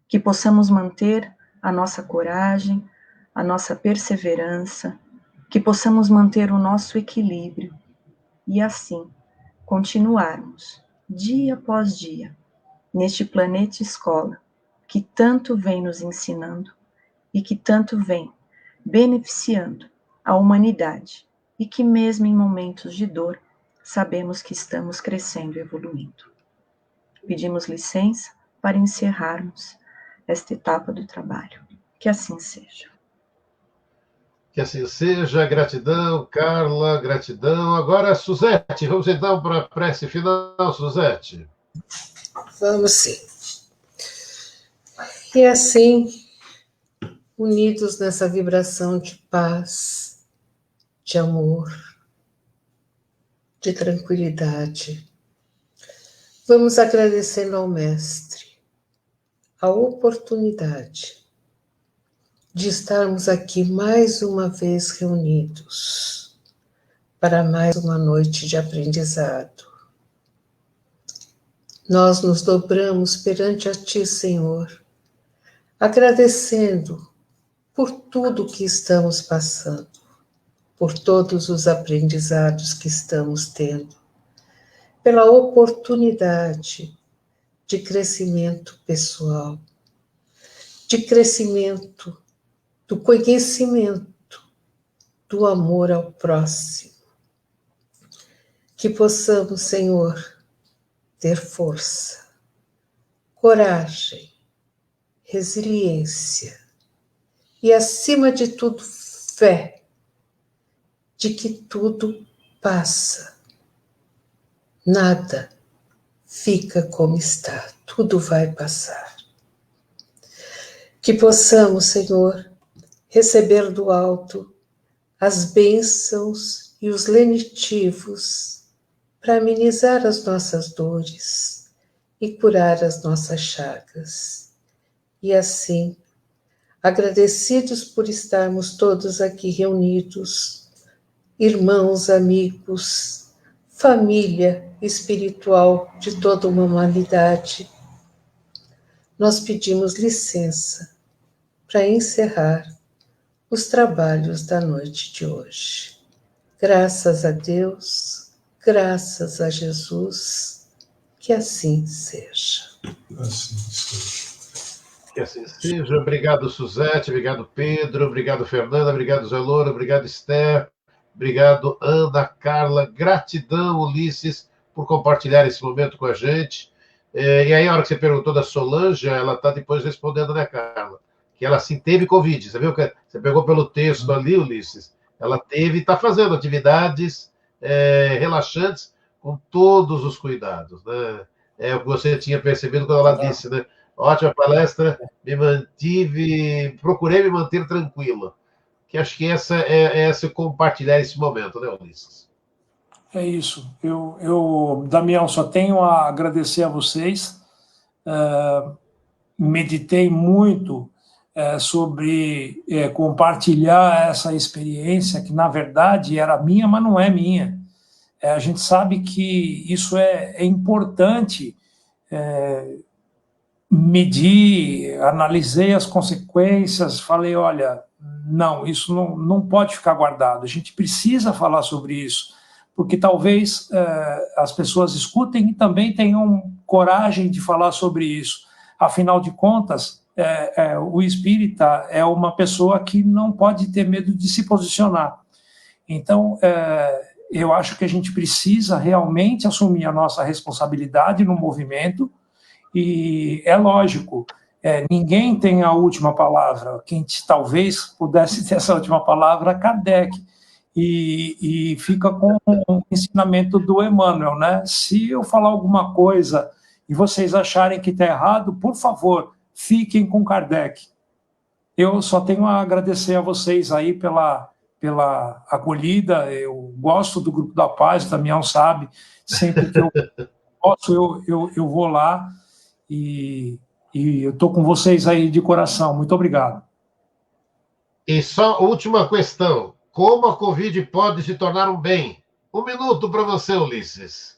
que possamos manter a nossa coragem, a nossa perseverança, que possamos manter o nosso equilíbrio e assim continuarmos, dia após dia, neste planeta escola, que tanto vem nos ensinando e que tanto vem beneficiando a humanidade e que mesmo em momentos de dor, sabemos que estamos crescendo e evoluindo. Pedimos licença para encerrarmos esta etapa do trabalho. Que assim seja. Que assim seja. Gratidão, Carla, gratidão. Agora, Suzete, vamos então para a prece final, Suzete. Vamos sim. E assim, unidos nessa vibração de paz, de amor, de tranquilidade, vamos agradecendo ao Mestre a oportunidade de estarmos aqui mais uma vez reunidos para mais uma noite de aprendizado. Nós nos dobramos perante a Ti, Senhor, agradecendo por tudo que estamos passando, por todos os aprendizados que estamos tendo, pela oportunidade de crescimento pessoal, de crescimento do conhecimento, do amor ao próximo. Que possamos, Senhor, ter força, coragem, resiliência e, acima de tudo, fé de que tudo passa. Nada fica como está, tudo vai passar. Que possamos, Senhor, receber do alto as bênçãos e os lenitivos para amenizar as nossas dores e curar as nossas chagas. E assim, agradecidos por estarmos todos aqui reunidos, irmãos, amigos, família espiritual de toda uma humanidade, nós pedimos licença para encerrar os trabalhos da noite de hoje. Graças a Deus, graças a Jesus, que assim seja. Assim seja. Que assim seja. Obrigado, Suzete, obrigado, Pedro, obrigado, Fernanda, obrigado, Zelora, obrigado, Esther, obrigado, Ana, Carla, gratidão, Ulisses, por compartilhar esse momento com a gente. E aí, a hora que você perguntou da Solange, ela está depois respondendo, né, Carla? Que ela sim teve Covid. Você viu que você pegou pelo texto ali, Ulisses? Ela teve, está fazendo atividades relaxantes com todos os cuidados, né? É o que você tinha percebido quando ela disse, né? Ótima palestra, procurei me manter tranquila. Que acho que essa é compartilhar esse momento, né, Ulisses? É isso. Eu, Damião, só tenho a agradecer a vocês. Meditei muito sobre compartilhar essa experiência, que na verdade era minha, mas não é minha. A gente sabe que isso é importante. Medir, analisei as consequências, falei, olha, não, isso não pode ficar guardado, a gente precisa falar sobre isso, porque talvez as pessoas escutem e também tenham coragem de falar sobre isso. Afinal de contas, o espírita é uma pessoa que não pode ter medo de se posicionar. Então, eu acho que a gente precisa realmente assumir a nossa responsabilidade no movimento. E é lógico, ninguém tem a última palavra. Quem talvez pudesse ter essa última palavra, Kardec. E fica com o ensinamento do Emmanuel, né? Se eu falar alguma coisa e vocês acharem que está errado, por favor, fiquem com Kardec. Eu só tenho a agradecer a vocês aí pela acolhida. Eu gosto do Grupo da Paz, o Damião sabe, sempre que eu posso, eu vou lá. E eu estou com vocês aí de coração. Muito obrigado. E só última questão. como a Covid pode se tornar um bem. 1 minuto para você, Ulisses.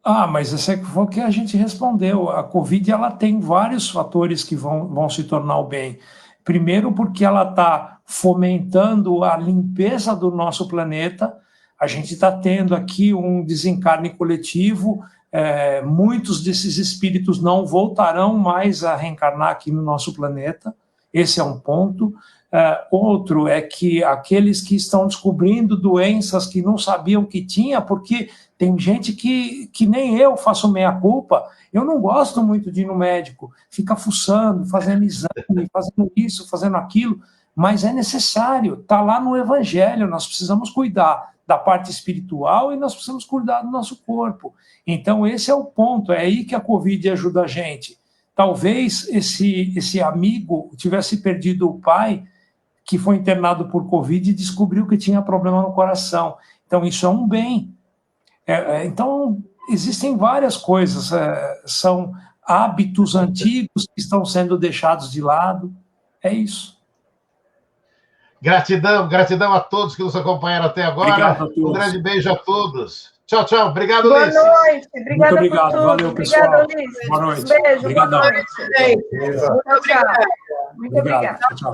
Mas esse foi o que a gente respondeu. A Covid ela tem vários fatores que vão se tornar o bem. Primeiro, porque ela está fomentando a limpeza do nosso planeta. A gente está tendo aqui um desencarne coletivo. Muitos desses espíritos não voltarão mais a reencarnar aqui no nosso planeta. Esse é um ponto. Outro é que aqueles que estão descobrindo doenças que não sabiam que tinha, porque tem gente que nem eu faço meia-culpa, eu não gosto muito de ir no médico, fica fuçando, fazendo exame, fazendo isso, fazendo aquilo, mas é necessário, está lá no Evangelho, nós precisamos cuidar da parte espiritual e nós precisamos cuidar do nosso corpo. Então esse é o ponto, é aí que a Covid ajuda a gente. Talvez esse amigo tivesse perdido o pai, que foi internado por Covid e descobriu que tinha problema no coração. Então, isso é um bem. Então, existem várias coisas. São hábitos antigos que estão sendo deixados de lado. É isso. Gratidão a todos que nos acompanharam até agora. Obrigado a todos. Um grande beijo a todos. Tchau, tchau. Obrigado, Boa Ulisses. noite. Obrigada Muito obrigado. por tudo. Valeu, pessoal. Obrigada, Ulisses. Boa noite. Beijo. Obrigadão. Boa noite. Muito obrigada. Muito obrigada. Tchau.